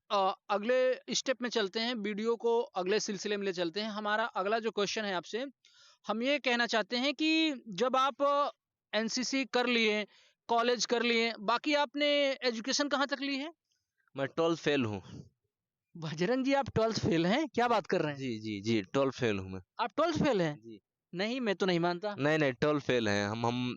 अगले स्टेप में चलते हैं, वीडियो को अगले सिलसिले में ले चलते हैं। हमारा अगला जो क्वेश्चन है आपसे, हम ये कहना चाहते हैं कि जब आप एनसीसी कर लिए, कॉलेज कर लिए, बाकी आपने एजुकेशन कहाँ तक ली है? मैं 12 फेल हूँ। बजरंग जी, आप 12th फेल हैं? क्या बात कर रहे हैं? जी जी जी, 12 फेल हूँ मैं। आप 12th फेल हैं? जी। नहीं, मैं तो नहीं मानता। नहीं नहीं, 12 फेल है हम।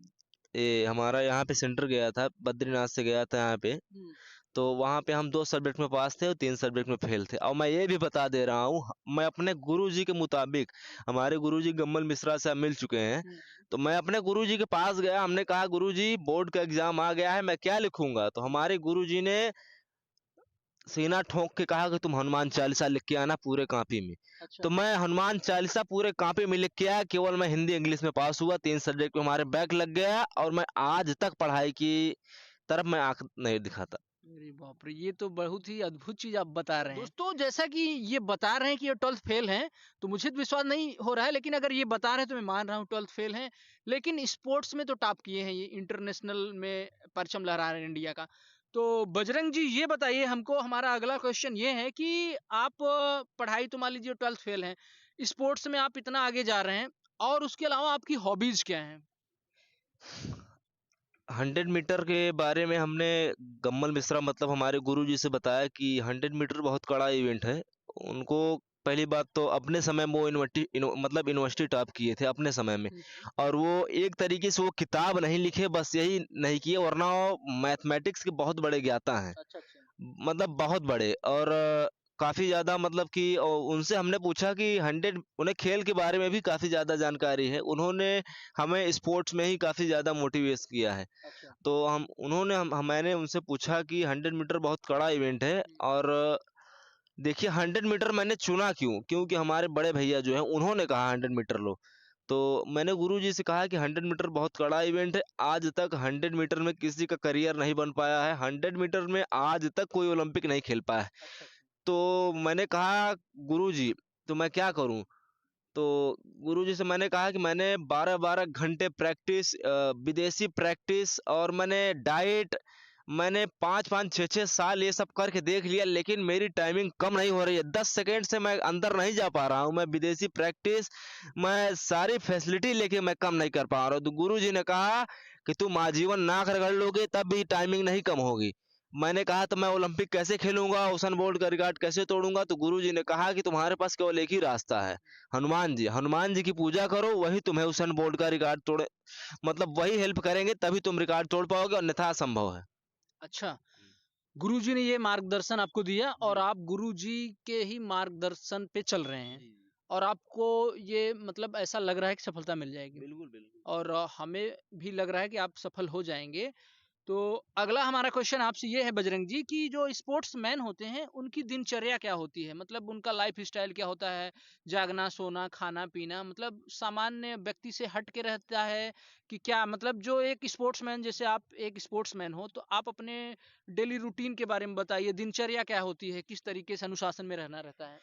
ये हमारा यहाँ पे सेंटर गया था, बद्रीनाथ से गया था यहाँ पे। हम्म। तो वहाँ पे हम 2 सब्जेक्ट में पास थे और 3 सब्जेक्ट में फेल थे। और मैं ये भी बता दे रहा हूँ, मैं अपने गुरुजी के मुताबिक, हमारे गुरुजी गम्मल मिश्रा से हम मिल चुके हैं। हम्म। तो मैं अपने गुरुजी के पास गया, हमने कहा गुरुजी बोर्ड का एग्जाम आ गया है, मैं क्या लिखूंगा? तो हमारे गुरुजी ने सीना ठोक के कहा कि तुम हनुमान चालीसा लिख के आना पूरे कॉपी में। अच्छा। तो मैं हनुमान चालीसा पूरे कॉपी में लिख के आया। केवल मैं हिंदी इंग्लिश में पास हुआ, 3 सब्जेक्ट में हमारे बैक लग गया, और मैं आज तक पढ़ाई की तरफ मैं आंख नहीं दिखाता। अरे बाप रे, ये तो बहुत ही अद्भुत चीज आप बता रहे हैं दोस्तों। जैसा कि ये बता रहे हैं कि ये 12th फेल हैं, तो मुझे तो विश्वास नहीं हो रहा है, लेकिन अगर ये बता रहे हैं तो मैं मान रहा हूँ 12th फेल हैं। लेकिन स्पोर्ट्स में तो टॉप किए हैं, ये इंटरनेशनल में परचम लहरा रहे हैं इंडिया का। तो बजरंग जी, ये बताइए हमको, हमारा अगला क्वेश्चन ये है कि आप पढ़ाई तो मान लीजिए 12th फेल हैं, स्पोर्ट्स में आप इतना आगे जा रहे हैं, और उसके अलावा आपकी हॉबीज क्या हैं? 100 मीटर के बारे में हमने गम्मल मिश्रा मतलब हमारे गुरुजी से बताया कि 100 मीटर बहुत कड़ा इवेंट है। उनको पहली बात तो अपने समय में वो मतलब यूनिवर्सिटी टॉप किए थे अपने समय में। और वो एक तरीके से वो किताब नहीं लिखे, बस यही नहीं किए, वरना वो मैथमेटिक्स के बहुत बड़े ज्ञाता हैं, अच्छा अच्छा। मतलब बहुत बड़े। और काफी ज्यादा मतलब कि उनसे हमने पूछा कि 100, उन्हें खेल के बारे में भी काफी ज्यादा जानकारी है, उन्होंने हमें स्पोर्ट्स में ही काफी ज्यादा मोटिवेट किया है। अच्छा। तो मैंने उनसे पूछा कि 100 मीटर बहुत कड़ा इवेंट है, और देखिए 100 मीटर मैंने चुना क्यों, क्योंकि हमारे बड़े भैया जो हैं उन्होंने कहा 100 मीटर लो। तो मैंने गुरुजी से कहा कि 100 मीटर बहुत कड़ा इवेंट है, आज तक 100 मीटर में किसी का करियर नहीं बन पाया है, 100 मीटर में आज तक कोई ओलंपिक नहीं खेल पाया है। अच्छा अच्छा। तो मैंने कहा गुरुजी, तो मैं क्या करूं? तो गुरुजी से मैंने कहा कि मैंने 12-12 घंटे प्रैक्टिस, विदेशी प्रैक्टिस, और मैंने डाइट, मैंने 5-5 6-6 साल ये सब करके देख लिया, लेकिन मेरी टाइमिंग कम नहीं हो रही है, 10 सेकेंड से मैं अंदर नहीं जा पा रहा हूँ। मैं विदेशी प्रैक्टिस, मैं सारी फैसिलिटी लेके मैं कम नहीं कर पा रहा हूँ। तो गुरुजी ने कहा कि तुम आजीवन नाक रगड़ लोगे तब भी टाइमिंग नहीं कम होगी। मैंने कहा तो मैं ओलंपिक कैसे खेलूंगा, हुसैन बोल्ट का रिकॉर्ड कैसे तोड़ूंगा? तो गुरुजी ने कहा कि तुम्हारे पास केवल एक ही रास्ता है, हनुमान जी की पूजा करो, वही तुम्हें हुसैन बोल्ट का रिकॉर्ड तोड़े, मतलब वही हेल्प करेंगे, तभी तुम रिकॉर्ड तोड़ पाओगे, अन्यथा असंभव है। अच्छा, गुरुजी ने ये मार्गदर्शन आपको दिया, और जी आप गुरुजी के ही मार्गदर्शन पे चल रहे हैं, जी। और आपको ये मतलब ऐसा लग रहा है कि सफलता मिल जाएगी, बिल्कुल बिल्कुल। और हमें भी लग रहा है कि आप सफल हो जाएंगे। तो अगला हमारा क्वेश्चन आपसे ये है बजरंग जी, कि जो स्पोर्ट्समैन होते हैं उनकी दिनचर्या क्या होती है, मतलब उनका लाइफ स्टाइल क्या होता है? जागना, सोना, खाना पीना, मतलब सामान्य व्यक्ति से हट के रहता है कि क्या? मतलब जो एक स्पोर्ट्समैन, जैसे आप एक स्पोर्ट्समैन हो, तो आप अपने डेली रूटीन के बारे में बताइए, दिनचर्या क्या होती है, किस तरीके से अनुशासन में रहना रहता है?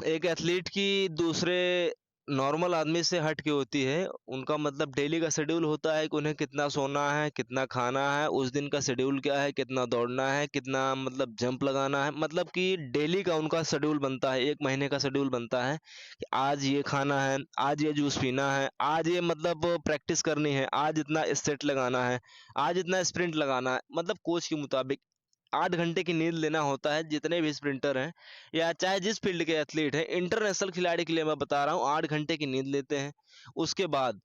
एक एथलीट की दूसरे नॉर्मल आदमी से हट के होती है, उनका मतलब डेली का शेड्यूल होता है कि उन्हें कितना सोना है, कितना खाना है, उस दिन का शेड्यूल क्या है, कितना दौड़ना है, कितना मतलब जंप लगाना है, मतलब कि डेली का उनका शेड्यूल बनता है, 1 महीने का शेड्यूल बनता है कि आज ये खाना है, आज ये जूस पीना है, आज ये मतलब प्रैक्टिस करनी है, आज इतना सेट लगाना है, आज इतना स्प्रिंट लगाना है, मतलब कोच के मुताबिक 8 घंटे की नींद लेना होता है। जितने भी स्प्रिंटर हैं या चाहे जिस फील्ड के एथलीट हैं, इंटरनेशनल खिलाड़ी के लिए मैं बता रहा हूँ, 8 घंटे की नींद लेते हैं। उसके बाद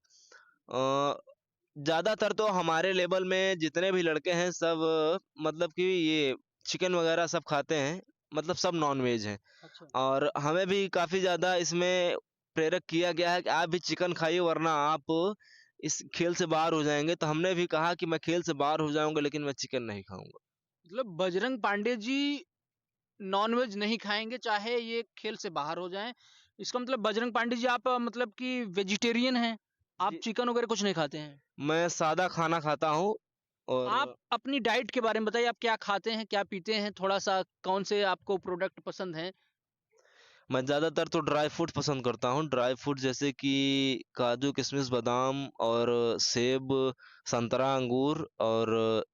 ज़्यादातर तो हमारे लेवल में जितने भी लड़के हैं सब मतलब कि ये चिकन वगैरह सब खाते हैं, मतलब सब नॉन-वेज हैं। अच्छा। और हमें भी काफ़ी ज़्यादा इसमें प्रेरक किया गया है कि आप भी चिकन खाइए वरना आप इस खेल से बाहर हो जाएँगे। तो हमने भी कहा कि मैं खेल से बाहर हो जाऊँगा लेकिन मैं चिकन नहीं खाऊँगा। मतलब बजरंग पांडे जी नॉनवेज नहीं खाएँगे चाहे ये खेल से बाहर हो जाएँ। इसका मतलब बजरंग पांडे जी आप मतलब कि वेजिटेरियन हैं, आप जी, चिकन वगैरह कुछ नहीं खाते हैं। मैं सादा खाना खाता हूँ और आप अपनी डाइट के बारे में बताइए, आप क्या खाते हैं, क्या पीते हैं? थोड़ा-सा कौन से आपको प्रोडक्ट पसंद हैं? मैं ज़्यादातर तो ड्राई फ्रूट पसंद करता हूँ। ड्राई फ्रूट जैसे कि काजू, किशमिश, बादाम और सेब, संतरा, अंगूर और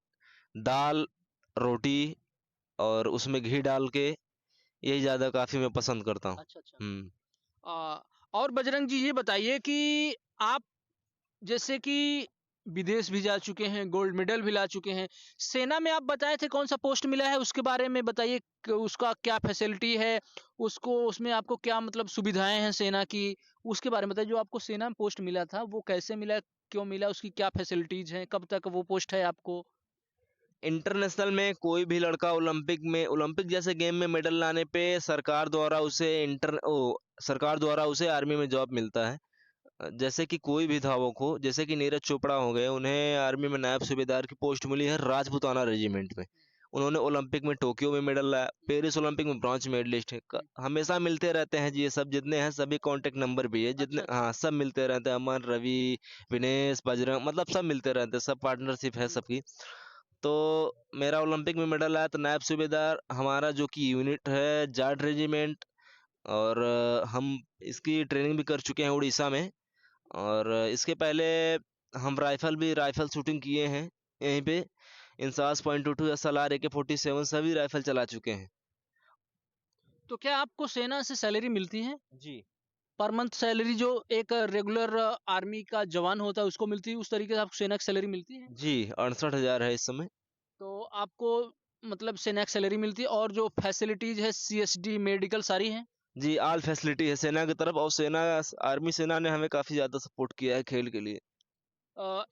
दाल, रोटी और उसमें घी डाल के यही ज़्यादा काफ़ी मैं पसंद करता हूँ। अच्छा, अच्छा। हुँ। अ, और बजरंग जी ये बताइए कि आप जैसे कि विदेश भी जा चुके हैं, गोल्ड मेडल भी ला चुके हैं। सेना में आप बताए थे कौन-सा पोस्ट मिला है उसके बारे में बताइए क उसका क्या फैसिलिटी है? उसको उसमें आपको क्या मतलब सुविधाएँ हैं सेना की? उसके बारे में बताइए जो आपको सेना में पोस्ट मिला था वो कैसे मिला? क्यों मिला? उसकी क्या फैसिलिटीज़ हैं? कब तक वो पोस्ट है आपको? इंटरनेशनल में कोई भी लड़का ओलंपिक जैसे गेम में मेडल लाने पे सरकार द्वारा उसे आर्मी में जॉब मिलता है। जैसे कि कोई भी धावक हो, जैसे कि नीरज चोपड़ा हो गए, उन्हें आर्मी में नायब सूबेदार की पोस्ट मिली है राजपूताना रेजिमेंट में। उन्होंने ओलंपिक में टोक्यो में मेडल लाया, पेरिस ओलंपिक में ब्रॉन्ज मेडलिस्ट है। हमेशा मिलते रहते हैं जी, ये सब जितने हैं सभी कांटेक्ट नंबर भी है, जितने अच्छा, अच्छा। हाँ सब मिलते रहते हैं। अमन, रवि, विनेश, बजरंग, मतलब सब मिलते रहते हैं, सब पार्टनरशिप है हुँ। सबकी। तो मेरा ओलंपिक में मेडल आया तो नायब सूबेदार हमारा जो कि यूनिट है जाट रेजिमेंट, और हम इसकी ट्रेनिंग भी कर चुके हैं उड़ीसा में। और इसके पहले हम राइफल शूटिंग किए हैं यहीं पे। इंसास .22 एसएलआर AK-47 सभी राइफल चला चुके हैं। तो क्या आपको सेना से सैलरी मिलती है? जी। पर मंथ सैलरी जो एक रेगुलर आर्मी का जवान होता है उसको मिलती है, उस तरीके से आपको सेना की सैलरी मिलती है? जी, 68,000 है इस समय। तो आपको मतलब सेना की सैलरी मिलती है और जो फैसिलिटीज़ है सीएसडी, मेडिकल सारी हैं? जी, ऑल फैसिलिटी है सेना की तरफ, और सेना ने हमें काफ़ी ज़्यादा सपोर्ट किया है खेल के लिए। अ,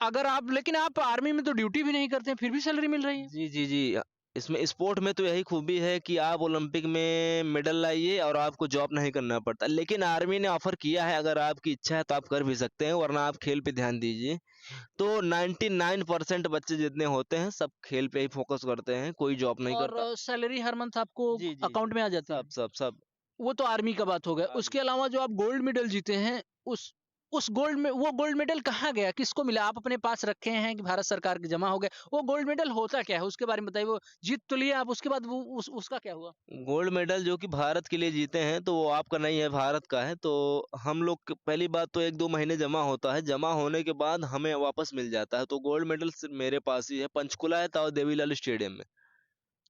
अगर आप लेकिन आप आर्मी में तो ड्यूटी भी नहीं करते हैं, फिर भी सैलरी मिल रही है? जी, जी, जी। इसमें स्पोर्ट में तो यही खूबी है कि आप ओलंपिक में मेडल लाइए और आपको जॉब नहीं करना पड़ता। लेकिन आर्मी ने ऑफ़र किया है, अगर आपकी इच्छा है तो आप कर भी सकते हैं, वरना आप खेल पे ध्यान दीजिए। तो 99% बच्चे जितने होते हैं सब खेल पे ही फ़ोकस करते हैं, कोई जॉब नहीं और करता। सैलरी हर मंथ आपको जी, जी, जी। अकाउंट में आ जाती सब, है? सब, सब। वो तो आर्मी का बात हो गया। आर्मी। उसके अलावा जो आप गोल्ड मेडल जीते हैं, उस गोल्ड में वो गोल्ड मेडल कहाँ गया? किसको मिला? आप अपने पास रखे हैं कि भारत सरकार के जमा हो गए? वो गोल्ड मेडल होता क्या है? उसके बारे में बताइए। वो जीत तो लिए आप, उसके बाद वो उसका क्या हुआ? गोल्ड मेडल जो कि भारत के लिए जीते हैं, तो वो आपका नहीं है, भारत का है। तो हम लोग क पहली बात तो 1-2 महीने जमा होता है, जमा होने के बाद हमें वापस मिल जाता है। तो गोल्ड मेडल सिर्फ़ मेरे पास ही है, पंचकुला है, ताऊ देवीलाल स्टेडियम में।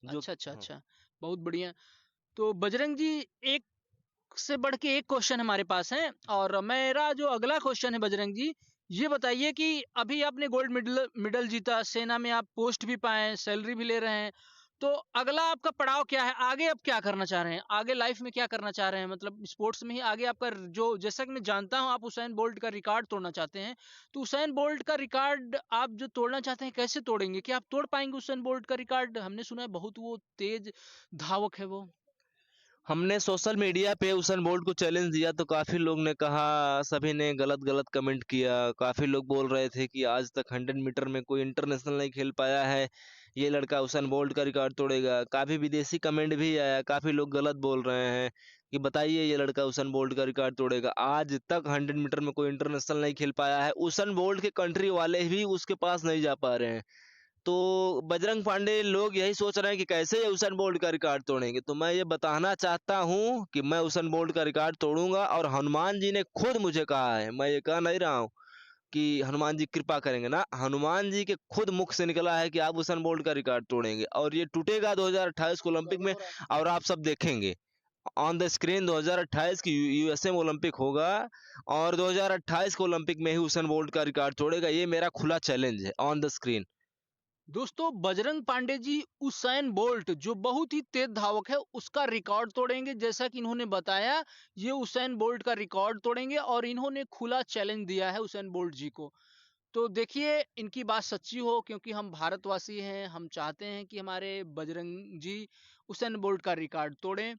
जो अच्छा, अच्छा, हाँ। अच्छा। बहुत बढ़िया। तो बजरंग जी, एक से बढ़ के एक क्वेश्चन हमारे पास है और मेरा जो अगला क्वेश्चन है बजरंग जी, ये बताइए कि अभी आपने गोल्ड मेडल मेडल जीता, सेना में आप पोस्ट भी पाए, सैलरी भी ले रहे हैं। तो अगला आपका पड़ाव क्या है? आगे आप क्या करना चाह रहे हैं? आगे लाइफ में क्या करना चाह रहे हैं? मतलब स्पोर्ट्स में ही आगे आपका जो जैसा कि मैं जानता हूँ आप उसैन बोल्ट का रिकॉर्ड तोड़ना चाहते हैं। तो उसैन बोल्ट का रिकॉर्ड आप जो तोड़ना चाहते हैं कैसे तोड़ेंगे? क्या आप तोड़ पाएँगे उसैन बोल्ट का रिकॉर्ड? हमने सुना है बहुत वो तेज धावक है वो। हमने सोशल मीडिया पे उसेन बोल्ट को चैलेंज दिया तो काफ़ी लोग ने कहा, सभी ने गलत-गलत कमेंट किया। काफ़ी लोग बोल रहे थे कि आज तक 100 मीटर में कोई इंटरनेशनल नहीं खेल पाया है, ये लड़का उसेन बोल्ट का रिकॉर्ड तोड़ेगा। काफ़ी विदेशी कमेंट भी आया, काफ़ी लोग गलत बोल रहे हैं कि बताइए ये लड़का उसेन बोल्ट का रिकॉर्ड तोड़ेगा। आज तक 100 मीटर में कोई इंटरनेशनल नहीं खेल पाया है। उसेन बोल्ट के कंट्री वाले भी उसके पास नहीं जा पा रहे हैं। तो बजरंग पांडे लोग यही सोच रहे हैं कि कैसे ये उसेन बोल्ट का रिकॉर्ड तोड़ेंगे। तो मैं ये बताना चाहता हूँ कि मैं उसेन बोल्ट का रिकॉर्ड तोड़ूँगा, और हनुमान जी ने खुद मुझे कहा है, मैं ये कह नहीं रहा हूँ कि हनुमान जी कृपा करेंगे ना, हनुमान जी के खुद मुख से निकला है कि आप उसेन बोल्ट का रिकॉर्ड तोड़ेंगे, और ये टूटेगा 2028 के ओलंपिक में, और आप सब देखेंगे। ऑन द स्क्रीन 2028 की यूएसए में ओलंपिक होगा, और 2028 के ओलंपिक में ही उसेन बोल्ट का रिकॉर्ड तोड़ेगा। ये मेरा खुला चैलेंज है ऑन द स्क्रीन। दोस्तों बजरंग पांडे जी उसैन बोल्ट जो बहुत ही तेज धावक है उसका रिकॉर्ड तोड़ेंगे जैसा कि इन्होंने बताया ये उसैन बोल्ट का रिकॉर्ड तोड़ेंगे और इन्होंने खुला चैलेंज दिया है उसैन बोल्ट जी को तो देखिए इनकी बात सच्ची हो, क्योंकि हम भारतवासी हैं, हम चाहते हैं कि हमारे बजरंग जी उसेन बोल्ट का रिकॉर्ड तोड़ें।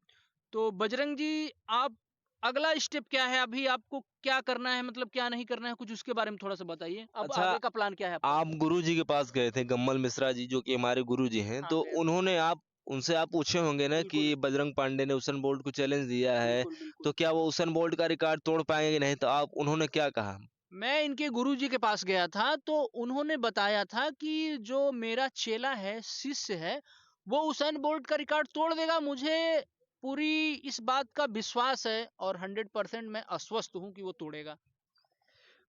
तो बजरंग जी, आप अगला स्टेप क्या है? अभी आपको क्या करना है, मतलब क्या नहीं करना है, कुछ उसके बारे में थोड़ा सा बताइए। अब अच्छा, आगे का प्लान क्या है आपका? आप गुरुजी के पास गए थे, गम्मल मिश्रा जी जो कि हमारे गुरुजी हैं, हाँ, तो गए थे। उन्होंने आप उनसे आप पूछे होंगे ना कि बिल्कुल, बजरंग पांडे ने उसेन बोल्ट को चैलेंज दिया है, बिल्कुल, तो बिल्कुल। क्या वो उसेन बोल्ट का रिकॉर्ड तोड़ पाएंगे कि नहीं? तो आप उन्होंने क्या कहा? मैं इनके गुरुजी के पास गया था, तो उन्होंने बताया था कि जो मेरा चेला है, शिष्य है, वो उसेन बोल्ट का रिकॉर्ड तोड़ देगा। मुझे पूरी इस बात का विश्वास है और 100% मैं आश्वस्त हूँ कि वो तोड़ेगा।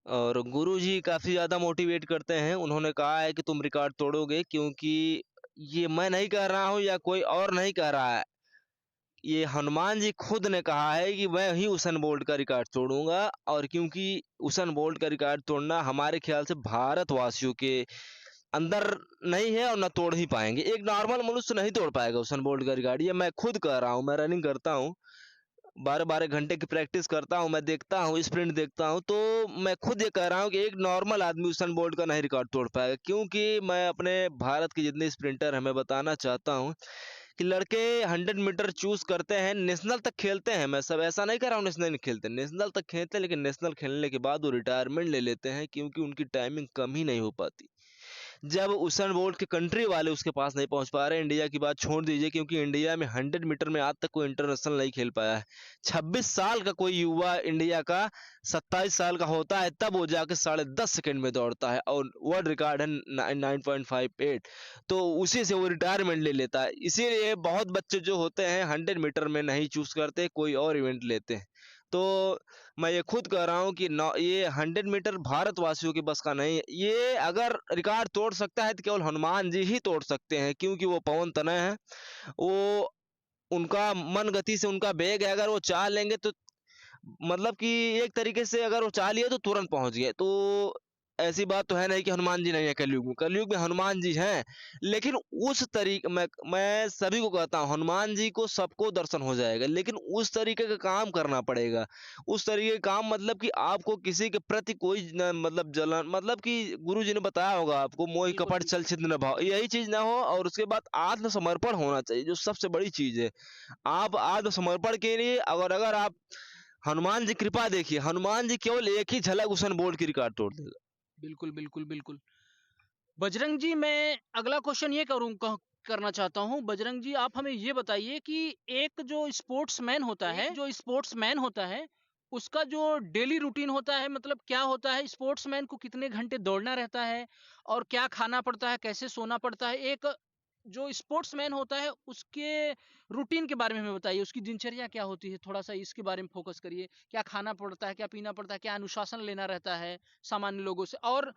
और गुरुजी काफ़ी ज़्यादा मोटिवेट करते हैं। उन्होंने कहा है कि तुम रिकॉर्ड तोड़ोगे, क्योंकि ये मैं नहीं कह रहा हूँ या कोई और नहीं कह रहा है। ये हनुमान जी खुद ने कहा है कि मैं ही उसेन बोल्ट का रिकॉर्ड तोड़ूँगा, और क्योंकि उसेन बोल्ट का रिकॉर्ड तोड़ना हमारे ख़्याल से भारतवासियों के अंदर नहीं है और ना तोड़ ही पाएँगे। एक नॉर्मल मनुष्य नहीं तोड़ पाएगा उसेन बोल्ट का रिकॉर्ड। ये मैं खुद कह रहा हूँ, मैं रनिंग करता हूँ। 12-12 घंटे की प्रैक्टिस करता हूँ, मैं देखता हूँ, स्प्रिंट देखता हूँ, तो मैं खुद ये कह रहा हूँ कि एक नॉर्मल आदमी उसेन बोल्ट का नहीं रिकॉर्ड तोड़ पाएगा। क्योंकि मैं अपने भारत के जितने स्प्रिंटर हैं, मैं बताना चाहता हूँ कि लड़के 100 मीटर चूज़ करते हैं, नेशनल तक खेलते हैं। मैं सब ऐसा नहीं कह रहा हूँ नेशनल नहीं खेलते, नेशनल तक खेलते हैं, लेकिन नेशनल खेलने के बाद वो रिटायरमेंट ले लेते हैं, क्योंकि उनकी टाइमिंग कम ही नहीं हो पाती। जब उसेन बोल्ट के कंट्री वाले उसके पास नहीं पहुंच पा रहे, इंडिया की बात छोड़ दीजिए, क्योंकि इंडिया में 100 मीटर में आज तक कोई इंटरनेशनल नहीं खेल पाया है। 26 साल का कोई युवा इंडिया का 27 साल का होता है, तब वो जाके 10.5 सेकंड में दौड़ता है, और वर्ल्ड रिकॉर्ड है 9.58। तो उसी से वो रिटायरमेंट ले लेता है। इसीलिए बहुत बच्चे जो होते हैं 100 मीटर में नहीं चूज करते, कोई और इवेंट लेते हैं। तो मैं ये खुद कह रहा हूँ कि ये 100 मीटर भारतवासियों के बस का नहीं है। ये अगर रिकॉर्ड तोड़ सकता है तो केवल हनुमान जी ही तोड़ सकते हैं, क्योंकि वो पवन तनय है। वो उनका मन गति से उनका वेग है, अगर वो चाह लेंगे तो मतलब कि एक तरीके से अगर वो चाह लिए तो तुरंत पहुंच गए। तो ऐसी बात तो है नहीं कि हनुमान जी नहीं है कलयुग में। कलयुग में हनुमान जी हैं, लेकिन उस तरीके मैं सभी को कहता हूँ, हनुमान जी को सबको दर्शन हो जाएगा, लेकिन उस तरीके का काम करना पड़ेगा। उस तरीके का काम मतलब कि आपको किसी के प्रति कोई न, मतलब जलन, मतलब कि गुरु जी ने बताया होगा आपको, मोह बिल्कुल, कपट छल बिल्कुल। छिद्र न भाव, यही चीज ना हो। और उसके बाद आत्मसमर्पण होना चाहिए, जो सबसे बड़ी चीज है। आप आत्मसमर्पण के लिए, अगर आप हनुमान जी कृपा देखिए, हनुमान जी केवल एक ही झलक उसन बोल्ट की रिकॉर्ड तोड़ देगा। बिल्कुल, बिल्कुल, बिल्कुल। बजरंग जी, मैं अगला क्वेश्चन ये करना चाहता हूँ। बजरंग जी, आप हमें ये बताइए कि एक जो स्पोर्ट्समैन होता है, उसका जो डेली रूटीन होता है, मतलब क्या होता है? स्पोर्ट्समैन को कितने घंटे दौड़ना रहता है और क्या खाना पड़ता है, कैसे सोना पड़ता है? एक जो स्पोर्ट्समैन होता है, उसके रूटीन के बारे में हमें बताइए। उसकी दिनचर्या क्या होती है? थोड़ा सा इसके बारे में फोकस करिए। क्या खाना पड़ता है, क्या पीना पड़ता है, क्या अनुशासन लेना रहता है सामान्य लोगों से? और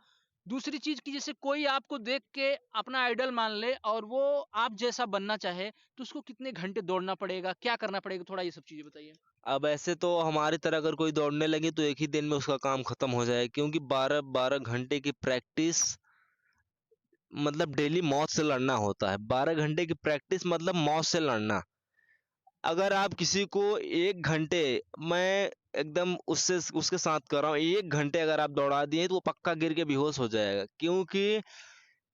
दूसरी चीज कि जैसे कोई आपको देख के अपना आइडल मान ले और वो आप जैसा बनना चाहे, तो उसको कितने घंटे दौड़ना पड़ेगा, क्या करना पड़ेगा? थोड़ा ये सब चीजें बताइए। अब ऐसे तो हमारी तरह अगर कोई दौड़ने लगे तो एक ही दिन में उसका काम खत्म हो जाए, क्योंकि 12-12 घंटे की प्रैक्टिस मतलब डेली मौत से लड़ना होता है। 12 घंटे की प्रैक्टिस मतलब मौत से लड़ना। अगर आप किसी को 1 घंटे, मैं एकदम उससे उसके साथ कर रहा हूँ, 1 घंटे अगर आप दौड़ा दिए तो वो पक्का गिर के बेहोश हो जाएगा। क्योंकि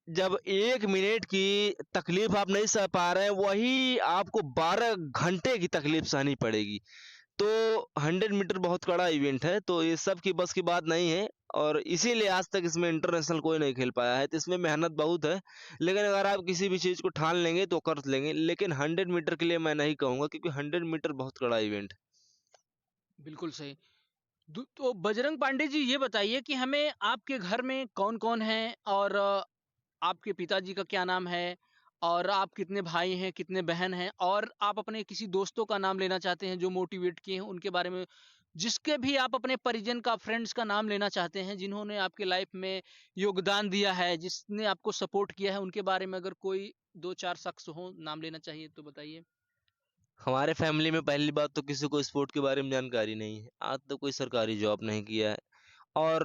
जब 1 मिनट की तकलीफ आप नहीं सह पा रहे हैं, वही आपको 12 घंटे की तकलीफ सहनी पड़ेगी। तो 100 मीटर बहुत कड़ा इवेंट है, तो ये सब की बस की बात नहीं है, और इसीलिए आज तक इसमें इंटरनेशनल कोई नहीं खेल पाया है। तो इसमें मेहनत बहुत है, लेकिन अगर आप किसी भी चीज़ को ठान लेंगे तो कर लेंगे। लेकिन 100 मीटर के लिए मैं नहीं कहूँगा, क्योंकि 100 मीटर बहुत कड़ा इवेंट है। बिल्कुल सही। तो बजरंग पांडे जी, ये बताइए कि हमें आपके घर में कौन कौन है और आपके पिताजी का क्या नाम है और आप कितने भाई हैं, कितने बहन हैं, और आप अपने किसी दोस्तों का नाम लेना चाहते हैं जो मोटिवेट किए हैं उनके बारे में, जिसके भी आप अपने परिजन का, फ्रेंड्स का नाम लेना चाहते हैं जिन्होंने आपके लाइफ में योगदान दिया है, जिसने आपको सपोर्ट किया है, उनके बारे में अगर कोई दो चार शख्स हो नाम लेना चाहिए तो बताइए। हमारे फैमिली में पहली बात तो किसी को स्पोर्ट के बारे में जानकारी नहीं है। आज तक कोई सरकारी जॉब नहीं किया है। और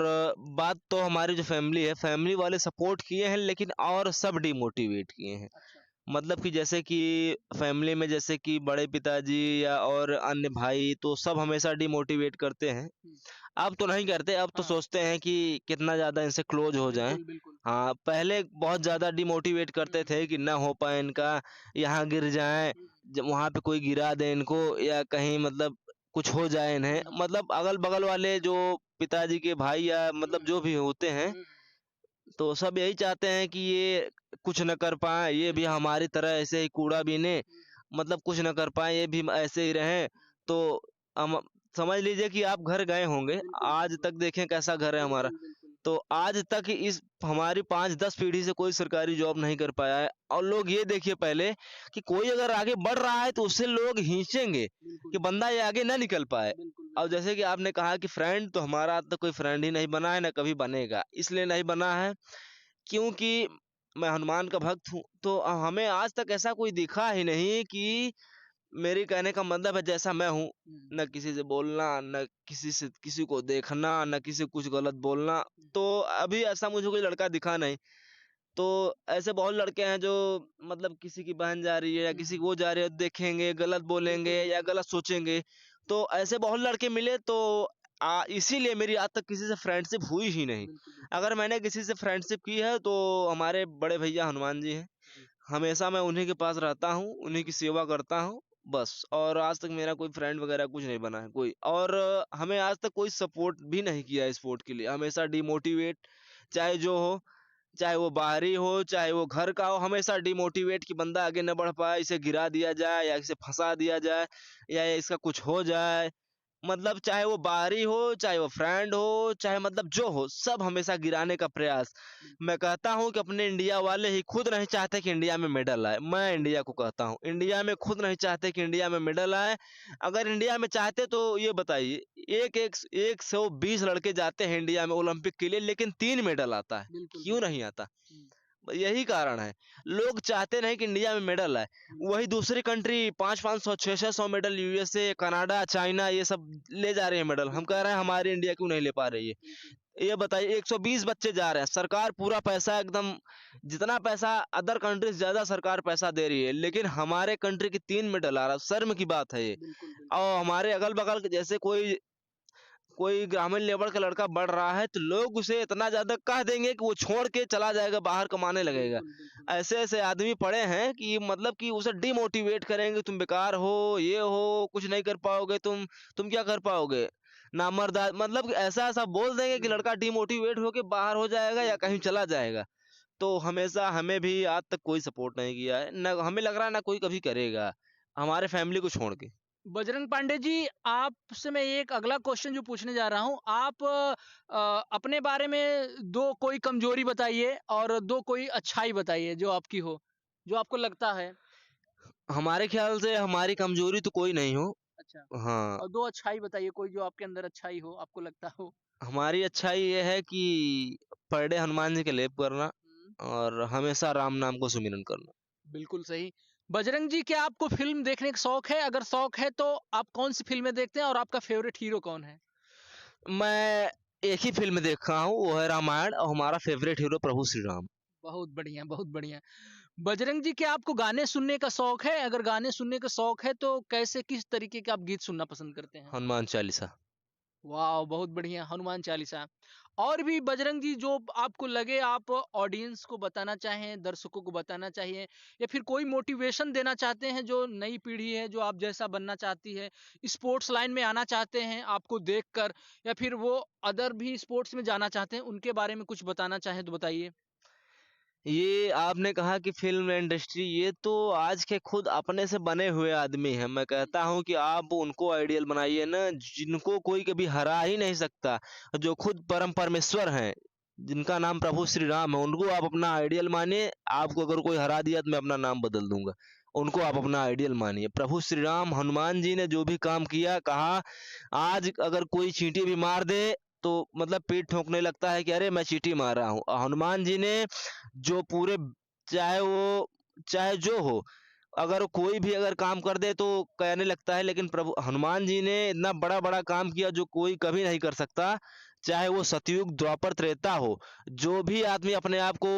बात तो हमारी जो फैमिली है, फैमिली वाले सपोर्ट किए हैं, लेकिन और सब डिमोटिवेट किए हैं। मतलब कि जैसे कि फैमिली में जैसे कि बड़े पिताजी या और अन्य भाई तो सब हमेशा डिमोटिवेट करते हैं। हुँ। अब तो नहीं करते, अब तो हाँ, सोचते हैं कि कितना ज़्यादा इनसे क्लोज हो जाएँ। बिल्कुल, बिल्कुल। हाँ, पहले बहुत ज़्यादा डिमोटिवेट करते हुँ, थे कि ना हो पाए इनका, यहाँ गिर जाएँ, हुँ, जब वहाँ पे कोई गिरा दे इनको या कहीं मतलब कुछ हो जाए इन्हें। हुँ, मतलब अगल-बगल वाले जो पिताजी के भाई या हुँ, मतलब जो भी होते हैं, हुँ, तो सब यही चाहते हैं कि ये कुछ न कर पाएँ, ये भी बिल्कुल। हमारी तरह ऐसे ही कूड़ा बीनें, हुँ, मतलब कुछ न कर पाएँ, ये भी ऐसे ही रहें। तो हम समझ लीजिए कि आप घर गए होंगे, बिल्कुल, आज बिल्कुल। तक देखें कैसा घर है हमारा। बिल्कुल, बिल्कुल। तो आज तक इस हमारी 5-10 पीढ़ी से कोई सरकारी जॉब नहीं कर पाया है और लोग ये देखिए पहले कि कोई अगर आगे बढ़ रहा है तो उससे लोग खींचेंगे बिल्कुल, कि बंदा ये आगे ना निकल पाए। बिल्कुल, और बिल्कुल। जैसे कि आपने कहा कि फ्रेंड तो हमारा आज तक कोई फ्रेंड ही नहीं बना है, ना कभी बनेगा। इसलिए नहीं बना है क्योंकि मैं हनुमान का भक्त हूँ, तो हमें आज तक ऐसा कोई दिखा ही नहीं कि मेरे कहने का मतलब है जैसा मैं हूँ, हुँ, ना किसी से बोलना, ना किसी से किसी को देखना, ना किसी को कुछ गलत बोलना, हुँ, तो अभी ऐसा मुझे कोई लड़का दिखा नहीं। तो ऐसे बहुत लड़के हैं जो मतलब किसी की बहन जा रही है या किसी की हुँ। वो जा रही है, देखेंगे, गलत बिल्कुल, बोलेंगे या बिल्कुल। गलत सोचेंगे। तो ऐसे बहुत लड़के मिले तो इसीलिए मेरी आज तक किसी से फ्रेंडशिप हुई ही नहीं। बिल्कुल, बिल्कुल। अगर मैंने किसी से फ्रेंडशिप की है तो हमारे बड़े भैया हनुमान जी हैं। जी। हमेशा मैं उन्हीं के पास रहता हूँ, उन्हीं की सेवा करता हूँ, बस। और आज तक मेरा कोई फ्रेंड वगैरह कुछ नहीं बना है कोई। और हमें आज तक कोई सपोर्ट भी नहीं किया है स्पोर्ट के लिए। हमेशा डिमोटिवेट चाहे जो हो, चाहे वो बाहरी हो, चाहे वो घर का हो, हमेशा डिमोटिवेट कि बंदा आगे ना बढ़ पाए, इसे गिरा दिया जाए या इसे फँसा दिया जाए या इसका कुछ हो जाए। मतलब चाहे वो बाहरी हो, चाहे वो फ्रेंड हो, चाहे मतलब जो हो, सब हमेशा गिराने का प्रयास। बिल्कुल, मैं कहता हूँ कि अपने इंडिया वाले ही खुद नहीं चाहते कि इंडिया में मेडल आए। मैं इंडिया को कहता हूँ, इंडिया में खुद नहीं चाहते कि इंडिया में मेडल आए। अगर इंडिया में चाहते तो ये बताइए, एक एक 120 लड़के जाते हैं इंडिया में ओलंपिक के लिए लेकिन 3 मेडल आता है। बिल्कुल, क्यों बिल्कुल। नहीं आता? हुँ, यही कारण है। लोग चाहते नहीं कि इंडिया में मेडल आए। बिल्कुल, वही दूसरी कंट्री 5-5 सौ, 600-600 मेडल यूएसए, कनाडा, चाइना ये सब ले जा रहे हैं मेडल। हम कह बिल्कुल, रहे हैं हमारी इंडिया क्यों नहीं ले पा रही है? बिल्कुल। ये बताइए 120 बच्चे जा रहे हैं। सरकार पूरा पैसा एकदम जितना पैसा अदर कंट्रीज़ ज़्यादा सरकार पैसा दे रही है। लेकिन हमारे कंट्री की 3 मेडल आ रहा है। शर्म की बात है ये। बिल्कुल, बिल्कुल। और हमारे अगल-बगल के जैसे कोई कोई ग्रामीण लेवल का लड़का बढ़ रहा है तो लोग उसे इतना ज़्यादा कह देंगे कि वो छोड़ के चला जाएगा, बाहर कमाने लगेगा। बिल्कुल, बिल्कुल। ऐसे-ऐसे आदमी पड़े हैं कि मतलब कि उसे डिमोटिवेट करेंगे, तुम बेकार हो, ये हो, कुछ नहीं कर पाओगे तुम क्या कर पाओगे? नामर्दा मतलब ऐसा-ऐसा बोल देंगे कि हुँ, लड़का डिमोटिवेट होके बाहर हो जाएगा या बिल्कुल, कहीं बिल्कुल। चला जाएगा। तो हमेशा हमें भी आज तक कोई सपोर्ट नहीं किया है। ना हमें लग रहा है ना कोई कभी करेगा, हमारे फैमिली को छोड़ के। बजरंग पांडे जी, आपसे मैं एक अगला क्वेश्चन जो पूछने जा रहा हूँ, आप अपने बारे में 2 कोई कमज़ोरी बताइए और 2 कोई अच्छाई बताइए जो आपकी हो, जो आपको लगता है। हमारे ख़्याल से हमारी कमज़ोरी तो कोई नहीं हो। अच्छा, हाँ, और 2 अच्छाई बताइए कोई जो आपके अंदर अच्छाई हो, आपको लगता हो? हमारी अच्छाई ये है कि पर डे हनुमान जी का लेप करना हुँ। और हमेशा राम नाम को सुमिरन करना। बिल्कुल सही। बजरंग जी, क्या आपको फ़िल्म देखने का शौक है? अगर शौक है तो आप कौन-सी फ़िल्में देखते हैं और आपका फ़ेवरेट हीरो कौन है? मैं एक ही फ़िल्म देखा हूँ, वो है रामायण और हमारा फ़ेवरेट हीरो प्रभु श्री राम। बहुत बढ़िया, बहुत बढ़िया। बजरंग जी, क्या आपको गाने सुनने का शौक है? अगर गाने सुनने का शौक है तो कैसे किस तरीके के आप गीत सुनना पसंद करते हैं? हनुमान चालीसा। वाओ! बहुत बढ़िया, हनुमान चालीसा। और भी बजरंग जी जो आपको लगे आप ऑडियंस को बताना चाहें, दर्शकों को बताना चाहिए या फिर कोई मोटिवेशन देना चाहते हैं जो नई पीढ़ी है, जो आप जैसा बनना चाहती है, स्पोर्ट्स लाइन में आना चाहते हैं आपको देखकर या फिर वो अदर भी स्पोर्ट्स में जाना चाहते हैं, उनके बारे में कुछ बताना चाहें तो बताइए? ये आपने कहा कि फ़िल्म इंडस्ट्री ये तो आज के खुद अपने से बने हुए आदमी हैं। मैं कहता हूँ कि आप उनको आइडियल बनाइए ना जिनको कोई कभी हरा ही नहीं सकता। जो खुद परम परमेश्वर हैं, जिनका नाम प्रभु श्री राम है, उनको आप अपना आइडियल मानिए। आपको अगर कोई हरा दिया तो मैं अपना नाम बदल दूँगा। उनको आप अपना आइडियल मानिए। प्रभु श्री राम, हनुमान जी ने जो भी काम किया, कहा आज अगर कोई चींटी भी मार दे तो मतलब पीठ ठोकने लगता है कि अरे मैं चींटी मार रहा हूँ। हनुमान जी ने जो पूरे चाहे जो हो, अगर कोई भी अगर काम कर दे तो कहने लगता है लेकिन प्रभु हनुमान जी ने इतना बड़ा-बड़ा काम किया जो कोई कभी नहीं कर सकता। चाहे वो सतयुग द्वापर त्रेता हो, जो भी आदमी अपने आप को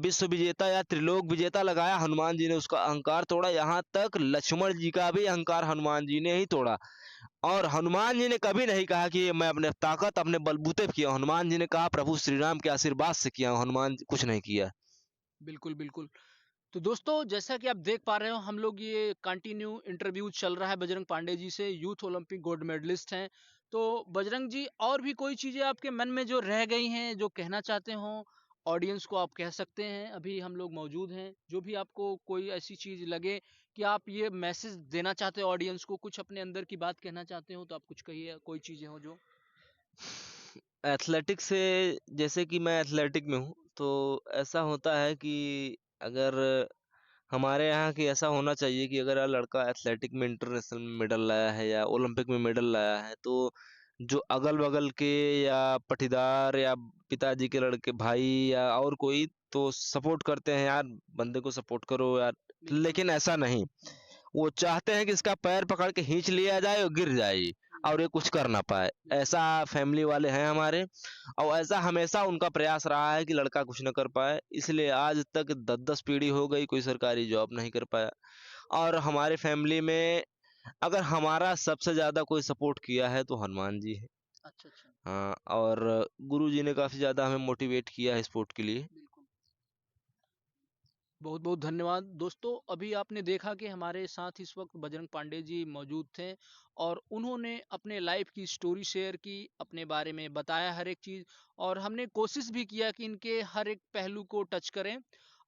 विश्व विजेता या त्रिलोक विजेता लगाया, हनुमान जी ने उसका अहंकार तोड़ा। यहाँ तक लक्ष्मण जी का भी अहंकार हनुमान जी ने ही तोड़ा। और हनुमान जी ने कभी नहीं कहा कि ये मैं अपने ताकत अपने बलबूते पे किया हूं। हनुमान जी ने कहा प्रभु श्री राम के आशीर्वाद से किया हूं। हनुमान जी कुछ नहीं किया। बिल्कुल, बिल्कुल। तो दोस्तों, जैसा कि आप देख पा रहे हो, हम लोग ये कंटिन्यू इंटरव्यू चल रहा है बजरंग पांडे जी से, यूथ ओलंपिक गोल्ड मेडलिस्ट हैं। तो बजरंग जी, और भी कोई चीज़ें आपके मन में जो रह गई हैं, जो कहना चाहते हो, ऑडियंस को आप कह सकते हैं। अभी हम लोग मौजूद हैं। जो भी आपको कोई ऐसी चीज़ लगे कि आप ये मैसेज देना चाहते हो ऑडियंस को, कुछ अपने अंदर की बात कहना चाहते हो, तो आप कुछ कहिए, कोई चीज़ें हो जो? एथलेटिक्स से, जैसे कि मैं एथलेटिक में हूँ, तो ऐसा होता है कि अगर हमारे यहाँ की ऐसा होना चाहिए कि अगर लड़का एथलेटिक में इंटरनेशनल में मेडल लाया है या ओलंपिक में मेडल लाया है, तो जो अगल-बगल के या पटीदार या पिताजी के लड़के भाई या और कोई तो सपोर्ट करते हैं, यार बंदे को सपोर्ट करो यार। बिल्कुल। लेकिन ऐसा नहीं, वो चाहते हैं कि इसका पैर पकड़ के खींच लिया जाए और गिर जाए ये, और ये कुछ कर ना पाए। ऐसा फैमिली वाले हैं हमारे, और ऐसा हमेशा उनका प्रयास रहा है कि लड़का कुछ न कर पाए। इसलिए आज तक 10-10 पीढ़ी हो गई कोई सरकारी जॉब नहीं कर पाया। और हमारे फैमिली में अगर हमारा सबसे ज़्यादा कोई सपोर्ट किया है तो हनुमान जी हैं। अच्छा, अच्छा। हाँ, और गुरुजी ने काफ़ी ज़्यादा हमें मोटिवेट किया है स्पोर्ट के लिए। बिल्कुल। बहुत बहुत धन्यवाद दोस्तों। अभी आपने देखा कि हमारे साथ इस वक्त बजरंग पांडे जी मौजूद थे, और उन्होंने अपने लाइफ की स्टोरी शेयर की, अपने बारे में बताया हर एक चीज़, और हमने कोशिश भी किया कि इनके हर एक पहलू को टच करें।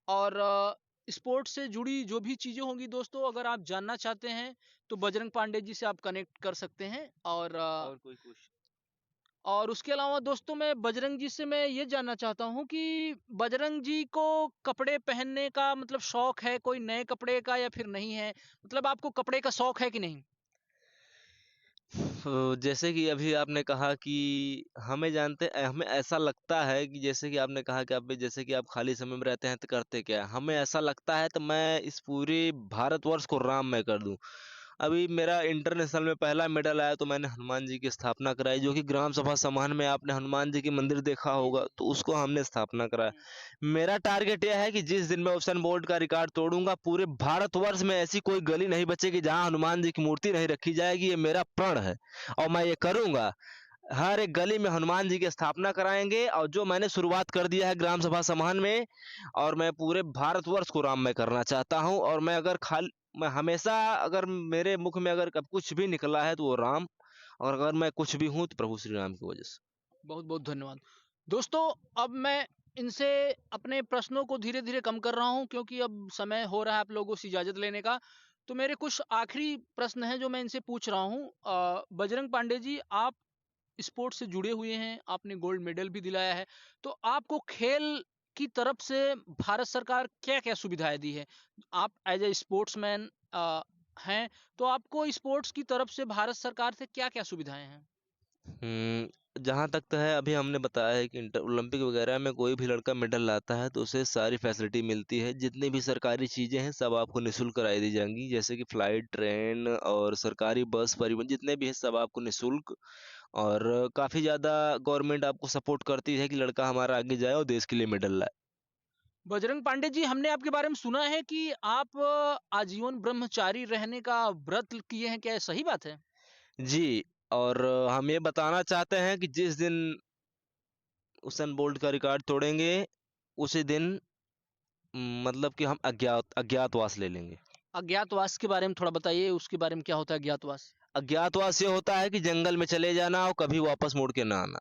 और स्पोर्ट्स से जुड़ी जो भी चीज़ें होंगी दोस्तों, अगर आप जानना चाहते हैं तो बजरंग पांडे जी से आप कनेक्ट कर सकते हैं। और कोई क्वेश्चन? और उसके अलावा दोस्तों, मैं बजरंग जी से मैं ये जानना चाहता हूँ कि बजरंग जी को कपड़े पहनने का मतलब शौक है कोई नए कपड़े का, या फिर नहीं है? मतलब आपको कपड़े का शौक है कि नहीं? जैसे कि अभी आपने कहा कि हमें ऐसा लगता है कि जैसे कि आपने कहा कि आप जैसे कि आप खाली समय में रहते हैं तो करते क्या हैं? हमें ऐसा लगता है तो मैं इस पूरे भारतवर्ष को राममय कर दूं। अभी मेरा इंटरनेशनल में पहला मेडल आया तो मैंने हनुमान जी की स्थापना कराई, जो कि ग्राम सभा समाहरन में आपने हनुमान जी की मंदिर देखा जी, होगा, जी, तो जी। उसको हमने स्थापना कराया। हम्म। मेरा टारगेट यह है कि जिस दिन मैं उसेन बोल्ट का रिकॉर्ड तोड़ूंगा, पूरे भारतवर्ष में ऐसी कोई गली नहीं बचेगी जहां हनुमान जी की मूर्ति नहीं रखी जाएगी। ये मेरा प्रण है और मैं ये करूंगा। हर एक गली में हनुमान जी की स्थापना कराएंगे, और जो मैंने शुरुआत कर दिया है ग्राम सभा समाहरन में, और मैं पूरे भारतवर्ष को राममय करना चाहता हूं। और मैं हमेशा, अगर मेरे मुख में अगर कब कुछ भी निकला है तो वो राम, और अगर मैं कुछ भी हूं तो प्रभु श्री राम की वजह से। बहुत बहुत धन्यवाद दोस्तों। अब मैं इनसे अपने प्रश्नों को धीरे धीरे कम कर रहा हूं, क्योंकि अब समय हो रहा है आप लोगों से इजाजत लेने का। तो मेरे कुछ आखिरी प्रश्न हैं जो मैं इनसे पूछ रहा हूं। बजरंग पांडे जी, आप स्पोर्ट्स से जुड़े हुए हैं, आपने गोल्ड मेडल भी दिलाया है, तो आपको खेल की तरफ से भारत सरकार क्या क्या सुविधाएं दी है? आप एज ए स्पोर्ट्समैन हैं, तो आपको स्पोर्ट्स की तरफ से भारत सरकार से क्या क्या सुविधाएं हैं? जहाँ तक तो है, अभी हमने बताया है कि इंटर ओलंपिक वगैरह में कोई भी लड़का मेडल लाता है तो उसे सारी फैसिलिटी मिलती है। जितनी भी सरकारी चीज़ें हैं सब आपको निःशुल्क कराई दी जाएंगी, जैसे कि फ्लाइट, ट्रेन और सरकारी बस परिवहन जितने भी हैं सब आपको निःशुल्क। और काफ़ी ज़्यादा गवर्नमेंट आपको सपोर्ट करती है कि लड़का हमारा आगे जाए और देश के लिए मेडल लाए। बजरंग पांडे जी, हमने आपके बारे में सुना है कि आप आजीवन ब्रह्मचारी रहने का व्रत किए हैं, क्या ये सही बात है? जी, और हम ये बताना चाहते हैं कि जिस दिन उसेन बोल्ट का रिकॉर्ड तोड़ेंगे, उसी दिन मतलब कि हम अज्ञातवास ले लेंगे। अज्ञातवास के बारे में थोड़ा बताइए, उसके बारे में क्या होता है अज्ञातवास? अज्ञातवास ये होता है कि जंगल में चले जाना और कभी वापस मुड़ के ना आना।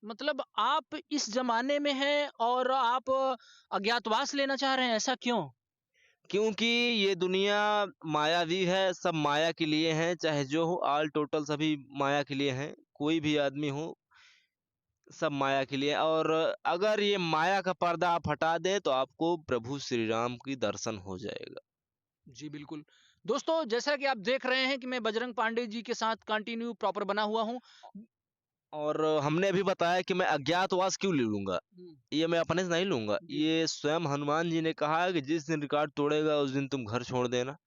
मतलब आप इस जमाने में हैं और आप अज्ञातवास लेना चाह रहे हैं, ऐसा क्यों? क्योंकि ये दुनिया मायावी है, सब माया के लिए हैं, चाहे जो हो, ऑल टोटल सभी माया के लिए हैं। कोई भी आदमी हो, सब माया के लिए। और अगर ये माया का पर्दा आप हटा दें तो आपको प्रभु श्री राम की दर्शन हो जाएगा। जी बिल्कुल। दोस्तों, जैसा कि आप देख रहे हैं कि मैं बजरंग पांडे जी के साथ कंटिन्यू प्रॉपर बना हुआ हूँ। और हमने अभी बताया कि मैं अज्ञातवास क्यों ले लूंगा। हम्म। ये मैं अपने से नहीं लूंगा, जी। ये स्वयं हनुमान जी ने कहा है कि जिस दिन रिकॉर्ड तोड़ेगा उस दिन तुम घर छोड़ देना।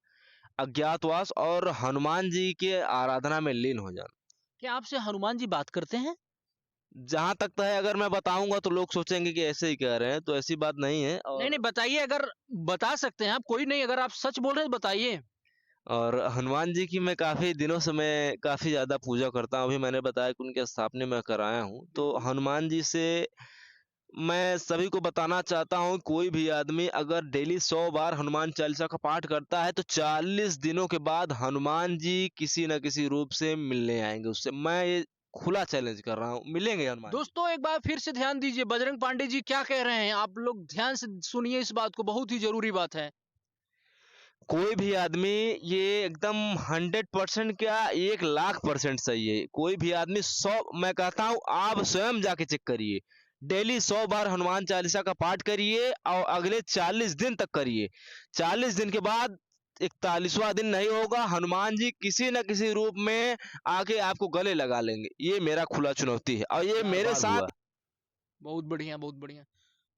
अज्ञातवास और हनुमान जी के आराधना में लीन हो जाना। क्या आपसे हनुमान जी बात करते हैं? जहाँ तक तो है, अगर मैं बताऊंगा तो लोग सोचेंगे कि ऐसे ही कह रहे हैं, तो ऐसी बात नहीं है। नहीं नहीं, बताइए, अगर बता सकते हैं आप, कोई नहीं, अगर आप सच बोल रहे हैं तो बताइए। और हनुमान जी की मैं काफी दिनों से मैं काफी ज्यादा पूजा करता हूँ। अभी मैंने बताया कि उनके स्थापना मैं कराया हूँ, तो बिल्कुल। हनुमान जी से मैं सभी को बताना चाहता हूँ, कोई भी आदमी अगर डेली 100 बार हनुमान चालीसा का पाठ करता है तो 40 दिनों के बाद हनुमान जी किसी न किसी रूप से मिलने आएंगे उससे। मैं ये खुला चैलेंज कर रहा हूँ, मिलेंगे हनुमान जी। दोस्तों एक बार फिर से ध्यान दीजिए, बजरंग पांडे जी क्या कह रहे हैं, आप लोग ध्यान से सुनिए इस बात को, बहुत ही जरूरी बात है। कोई भी आदमी, ये एकदम 100% क्या, 1,00,000% सही है। कोई भी आदमी 100, मैं कहता हूँ आप स्वयं जाके चेक करिए, डेली 100 बार हनुमान चालीसा का पाठ करिए और अगले 40 दिन तक करिए। 40 दिन के बाद 41वां दिन नहीं होगा, हनुमान जी किसी न किसी रूप में आके आपको गले लगा लेंगे। ये मेरा खुला चुनौती है और ये क्या मेरे बात है, साथ। बहुत बढ़िया बहुत बढ़िया।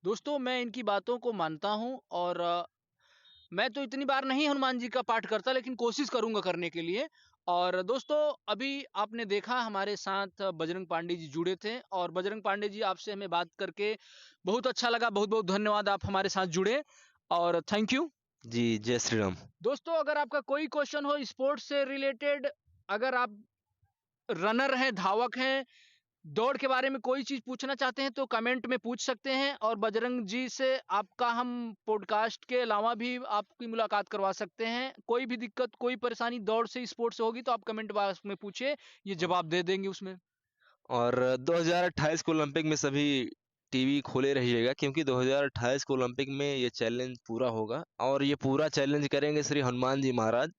दोस्तों मैं इनकी बातों को मानता हूँ, और मैं तो इतनी बार नहीं हनुमान जी का पाठ करता, लेकिन कोशिश करूंगा करने के लिए। और दोस्तों अभी आपने देखा हमारे साथ बजरंग पांडे जी जुड़े थे, और बजरंग पांडे जी आपसे हमें बात करके बहुत अच्छा लगा, बहुत बहुत धन्यवाद, आप हमारे साथ जुड़े, और थैंक यू। जी, जय श्री राम। दोस्तों अगर आपका कोई क्वेश्चन हो स्पोर्ट्स से रिलेटेड, अगर आप रनर हैं, धावक हैं, दौड़ के बारे में कोई चीज पूछना चाहते हैं तो कमेंट में पूछ सकते हैं, और बजरंग जी से आपका हम पॉडकास्ट के अलावा भी आपकी मुलाकात करवा सकते हैं। कोई भी दिक्कत, कोई परेशानी दौड़ से, स्पोर्ट्स से होगी तो आप कमेंट बॉक्स में पूछिए, ये जवाब दे देंगे उसमें। और 2028 के ओलंपिक में सभी टीवी खोले रहिएगा, क्योंकि 2028 के ओलंपिक में ये चैलेंज पूरा होगा और ये पूरा चैलेंज करेंगे श्री हनुमान जी महाराज।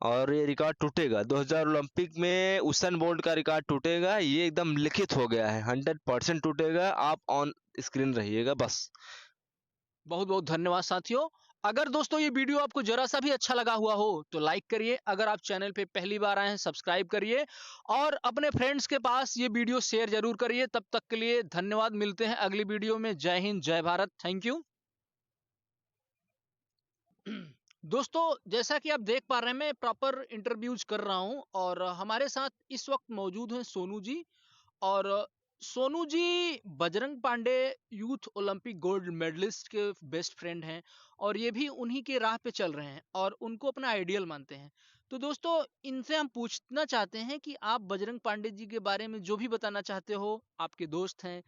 और ये रिकॉर्ड टूटेगा, 2000 ओलंपिक में उसेन बोल्ट का रिकॉर्ड टूटेगा, ये एकदम लिखित हो गया है, 100% टूटेगा। आप ऑन स्क्रीन रहिएगा बस। बहुत बहुत धन्यवाद साथियों। अगर दोस्तों ये वीडियो आपको जरा सा भी अच्छा लगा हुआ हो तो लाइक करिए, अगर आप चैनल पे पहली बार आए हैं सब्सक्राइब करिए, और अपने फ्रेंड्स के पास ये वीडियो शेयर जरूर करिए। तब तक के लिए धन्यवाद, मिलते हैं अगली वीडियो में। जय हिंद, जय भारत, थैंक यू। दोस्तों जैसा कि आप देख पा रहे हैं, मैं प्रॉपर इंटरव्यूज कर रहा हूं, और हमारे साथ इस वक्त मौजूद हैं सोनू जी। और Sonu ji Bajrang Pandey youth Olympic gold medallist के बेस्ट फ्रेंड हैं, और ये भी उन्हीं के राह पे चल रहे हैं और उनको अपना आइडियल मानते हैं। तो दोस्तों इनसे हम पूछना चाहते हैं कि आप बजरंग पांडे जी के बारे में जो भी बताना चाहते हो, आपके दोस्त हैं,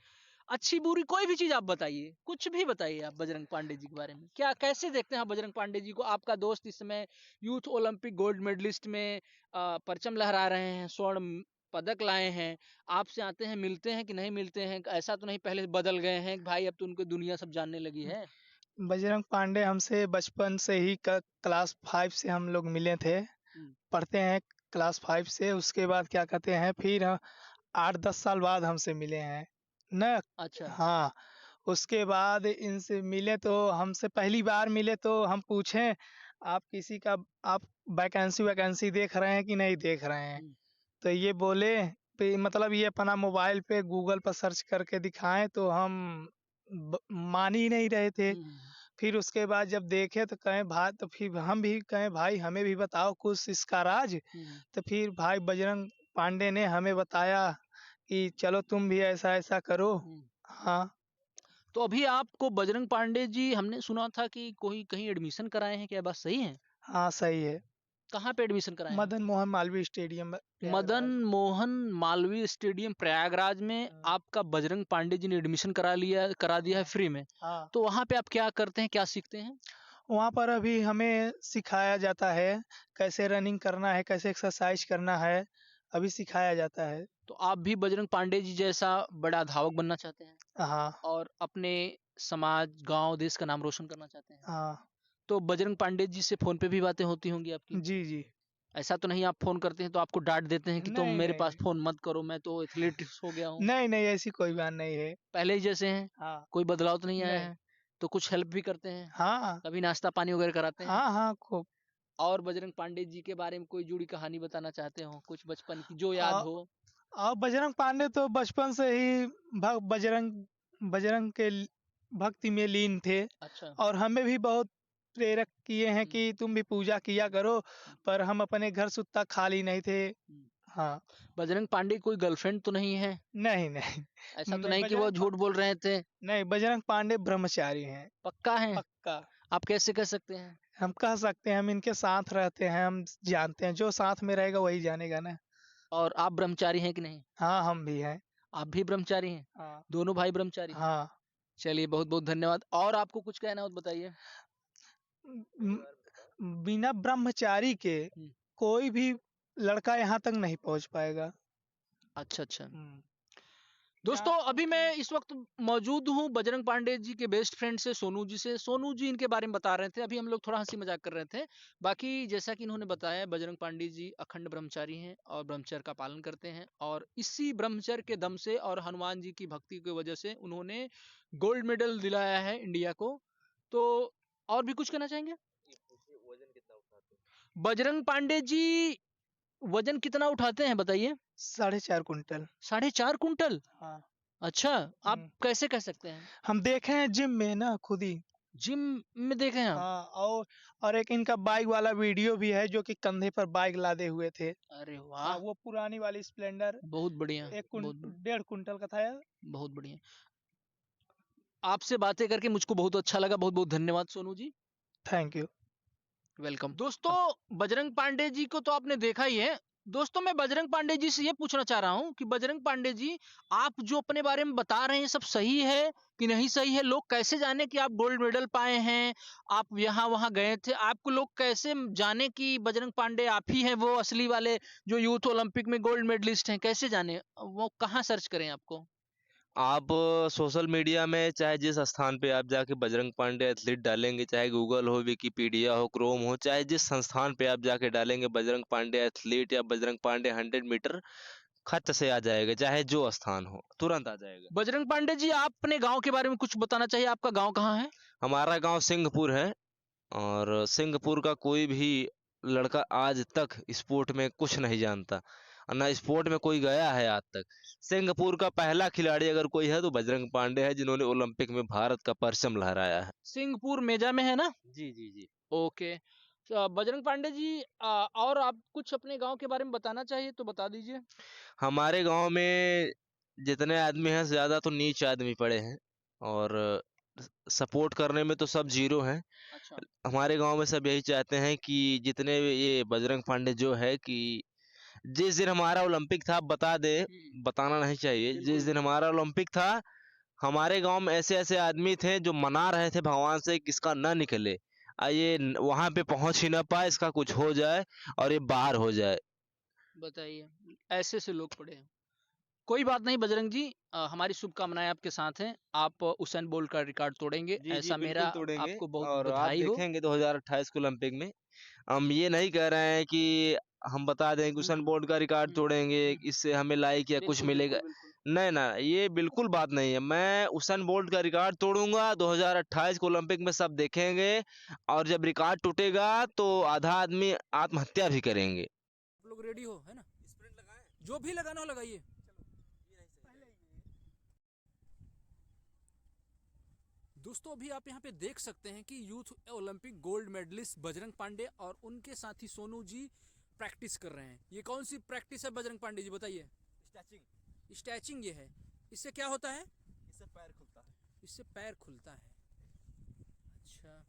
अच्छी बुरी कोई भी चीज आप बताइए, कुछ भी बताइए आप बजरंग पांडे जी के बारे में, क्या कैसे देखते हैं आप बजरंग पांडे जी को। आपका दोस्त इस समय यूथ ओलंपिक गोल्ड मेडलिस्ट में परचम लहरा रहे हैं, स्वर्ण पदक लाए हैं, आपसे आते हैं, मिलते हैं कि नहीं मिलते हैं, ऐसा तो नहीं पहले बदल गए हैं कि भाई अब तो उनको दुनिया सब जानने लगी है। बजरंग पांडे हमसे बचपन से ही क्लास 5 से हम लोग मिले थे। हम्म, पढ़ते हैं क्लास 5 से, उसके बाद क्या कहते हैं फिर 8-10 साल बाद हमसे मिले हैं न। अच्छा। हाँ, उसके बाद इनसे मिले तो हमसे पहली बार मिले तो हम पूछें आप किसी का आप वैकेंसी वैकेंसी देख रहे हैं कि नहीं देख रहे हैं। हम्म, तो ये बोले मतलब ये अपना मोबाइल पे गूगल पर सर्च करके दिखाएं तो हम मान ही नहीं रहे थे। हम्म, फिर उसके बाद जब देखे तो कहें भाई, तो फिर हम भी कहें भाई हमें भी बताओ कुछ इसका राज। हम्म, तो फिर भाई बजरंग पांडे ने हमें बताया कि चलो तुम भी ऐसा ऐसा करो। हम्म। हाँ। तो अभी आपको बजरंग पांडे जी, हमने सुना था कि कोई कहीं एडमिशन कराए हैं, क्या बात सही है? हाँ सही है। कहाँ पे एडमिशन कराए हैं? मदन मोहन मालवीय स्टेडियम मदन प्रयागराज। मोहन मालवीय स्टेडियम प्रयागराज में हाँ। आपका बजरंग पांडे जी ने एडमिशन करा दिया है हाँ। फ्री में। हाँ। तो वहां पे आप क्या करते हैं, क्या सीखते हैं? वहाँ पर अभी हमें सिखाया जाता है कैसे रनिंग करना है, कैसे एक्सरसाइज करना है, अभी सिखाया जाता है। तो आप भी बजरंग पांडे जी जैसा बड़ा धावक बनना चाहते हैं, हाँ। और अपने समाज, गांव, देश का नाम रोशन करना चाहते हैं। हाँ। तो बजरंग पांडे जी से फोन पे भी बातें होती होंगी आपकी? जी जी। ऐसा तो नहीं आप फोन करते हैं तो आपको डांट देते हैं कि तुम नहीं मेरे नहीं पास नहीं। फोन मत करो, मैं तो एथलेटिक्स हो गया हूँ? नहीं नहीं, ऐसी कोई बात नहीं है। पहले ही जैसे हैं, हाँ। कोई बदलाव तो नहीं आया नहीं। है? तो कुछ हेल्प भी करते हैं, हाँ। कभी नाश्ता पानी वगैरह कराते हैं? हाँ। हाँ खूब। और बजरंग पांडे जी के बारे में कोई जुड़ी कहानी बताना चाहते हो, कुछ बचपन की जो याद और हो? और बजरंग पांडे तो बचपन से ही बजरंग बजरंग के भक्ति में लीन थे, अच्छा। और हमें भी बहुत प्रेरक किए हैं हम्म, कि तुम भी पूजा किया करो। हम्म, पर हम अपने घर से उतना खाली नहीं थे। हम्म। हाँ। बजरंग पांडे की कोई गर्लफ्रेंड तो नहीं है? नहीं, नहीं। ऐसा तो नहीं, नहीं कि वो बजरंग झूठ बोल रहे थे? नहीं, बजरंग पांडे ब्रह्मचारी हैं, पक्का है? पक्का। आप कैसे कह सकते हैं? हम कह सकते हैं, हम इनके साथ रहते हैं, हम जानते हैं, जो साथ में रहेगा वही जानेगा ना। और आप ब्रह्मचारी हैं कि नहीं? हाँ, हम भी हैं। आप भी ब्रह्मचारी हैं? हाँ, दोनों भाई ब्रह्मचारी हैं? हाँ। चलिए बहुत-बहुत धन्यवाद। और आपको कुछ कहना हो तो बताइए? उम, बिना ब्रह्मचारी के हुँ। कोई भी लड़का यहाँ तक नहीं पहुँच पाएगा। अच्छा, अच्छा। हुँ। दोस्तों क्या अभी मैं इस वक्त मौजूद हूँ बजरंग पांडे जी के बेस्ट फ्रेंड से सोनू जी से। सोनू जी इनके बारे में बता रहे थे। अभी हम लोग थोड़ा हंसी मजाक कर रहे थे। बाकी जैसा कि इन्होंने बताया बजरंग पांडे जी अखंड ब्रह्मचारी हैं और ब्रह्मचर्य का पालन करते हैं और इसी ब्रह्मचर्य के दम से और हनुमान जी की भक्ति की वजह से उन्होंने गोल्ड मेडल दिलाया है इंडिया को। तो और भी कुछ कहना चाहेंगे? बजरंग पांडे जी वजन कितना उठाते हैं बताइए? 4.5 कुंटल। 4.5 कुंटल? हाँ। अच्छा, आप हुँ। कैसे कह सकते हैं? हम देखे हैं जिम में ना खुद ही। जिम में देखे हैं आप? हाँ, और एक इनका बाइक वाला वीडियो भी है जो कि कंधे पर बाइक लादे हुए थे। अरे हाँ, वाह! वो पुरानी वाली स्प्लेंडर बहुत बढ़िया, 1.5 कुंटल का था। बहुत बढ़िया। आपसे बातें करके मुझको बहुत अच्छा लगा। बहुत-बहुत धन्यवाद Sonu ji. Thank you. Welcome. दोस्तों बजरंग पांडे जी को तो आपने देखा ही है। दोस्तों मैं बजरंग पांडे जी से ये पूछना चाह रहा हूँ कि बजरंग पांडे जी आप जो अपने बारे में बता रहे हैं सब सही है कि नहीं सही है? लोग कैसे जाने कि आप गोल्ड मेडल पाए हैं? आप यहाँ-वहाँ गए थे। आपको लोग कैसे जाने कि बजरंग पांडे आप ही हैं वो असली वाले जो यूथ ओलंपिक में गोल्ड मेडलिस्ट हैं? कैसे जाने? वो कहाँ सर्च करें आपको? आप सोशल मीडिया में चाहे जिस स्थान पे आप जाके बजरंग पांडे एथलीट डालेंगे, चाहे गूगल हो, विकिपीडिया हो, क्रोम हो, चाहे जिस संस्थान पे आप जाके डालेंगे बजरंग पांडे एथलीट या बजरंग पांडे 100 मीटर, खट से आ जाएगा, चाहे जो स्थान हो, तुरंत आ जाएगा। बजरंग पांडे जी आप अपने गांव के बारे में कुछ बताना चाहिए। आपका गांव कहाँ है? हमारा गांव सिंहपुर है और सिंहपुर का कोई भी लड़का आज तक स्पोर्ट में कुछ नहीं जानता और ना स्पोर्ट में कोई गया है आज तक। सिंहपुर का पहला खिलाड़ी अगर कोई है तो बजरंग पांडे है, जिन्होंने ओलंपिक में भारत का परचम लहराया है। सिंहपुर मेजा में है ना? जी जी जी। ओके। बजरंग पांडे जी और आप कुछ अपने गांव के बारे में बताना चाहिए तो बता दीजिए। हमारे गांव में जितने आदमी हैं ज्यादा तो नीच आदमी पड़े हैं और सपोर्ट करने में तो सब जीरो हैं। अच्छा। हमारे गांव में सब यही चाहते हैं कि जितने ये बजरंग पांडे जो है कि जिस दिन हमारा ओलंपिक था, आप बता दें, बताना नहीं चाहिए, जिस बिल्कुल। दिन हमारा ओलंपिक था हमारे गांव में ऐसे ऐसे आदमी थे जो मना रहे थे भगवान से कि इसका ना निकले, ये वहां पे पहुंच ही ना पाए, इसका कुछ हो जाए और ये बाहर हो जाए। बताइए ऐसे से लोग पड़े हैं। कोई बात नहीं बजरंग जी, हमारी शुभकामनाएं आपके साथ हैं। आप उसेन बोल्ट का रिकॉर्ड तोड़ेंगे जी जी ऐसा मेरा बिल्कुल तोड़ेंगे। आपको बहुत और आप बधाई हो। देखेंगे 2028 के ओलंपिक में हम ये नहीं कह रहे हैं कि हम बता दें कि उसेन बोल्ट का रिकॉर्ड तोड़ेंगे, इससे हमें लाइक या कुछ बिल्कुल मिलेगा। बिल्कुल बिल्कुल। नहीं ना, ये बिल्कुल बात नहीं है। मैं उसेन बोल्ट का रिकॉर्ड तोड़ूंगा, 2028 के ओलंपिक में सब देखेंगे और जब रिकॉर्ड टूटेगा तो आधा आदमी आत्महत्या भी करेंगे। आप लोग रेडी हो है ना? स्प्रिंट लगाएं, जो भी लगाना हो लगाइए। दोस्तों अभी आप यहाँ पे देख सकते हैं कि youth Olympic gold medallist Bajrang Pandey और उनके साथी सोनू जी प्रैक्टिस कर रहे हैं। ये कौन सी प्रैक्टिस है बजरंग पांडे जी बताइए? स्टैचिंग। स्टैचिंग ये है। इससे क्या होता है? इससे पैर खुलता है। इससे पैर खुलता है। अच्छा।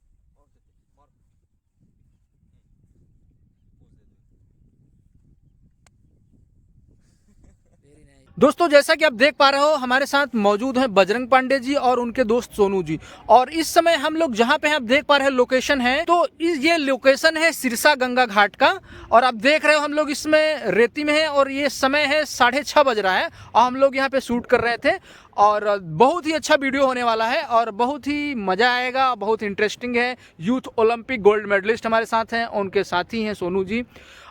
दोस्तों जैसा कि आप देख पा रहे हो हमारे साथ मौजूद हैं बजरंग पांडे जी और उनके दोस्त सोनू जी। और इस समय हम लोग जहां पे आप देख पा रहे हैं लोकेशन है, तो ये लोकेशन है सिरसा गंगा घाट का। और आप देख रहे हो हम लोग इसमें रेती में है और ये समय है 6:30 बज रहा है और हम लोग यहाँ पे शूट कर रहे थे। और बहुत ही अच्छा वीडियो होने वाला है और बहुत ही मज़ा आएगा, बहुत इंटरेस्टिंग है। यूथ ओलंपिक गोल्ड मेडलिस्ट हमारे साथ हैं, उनके साथी हैं सोनू जी।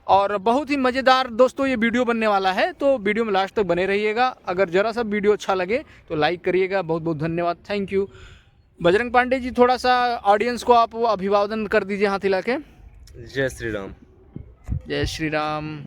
और बहुत ही मज़ेदार दोस्तों ये वीडियो बनने वाला है, तो वीडियो में लास्ट तक बने रहिएगा। अगर ज़रा सा वीडियो अच्छा लगे तो लाइक करिएगा। बहुत बहुत धन्यवाद, थैंक यू। बजरंग पांडे जी थोड़ा सा ऑडियंस को आप अभिवादन कर दीजिए हाथ हिला के। जय श्री राम। जय श्री राम।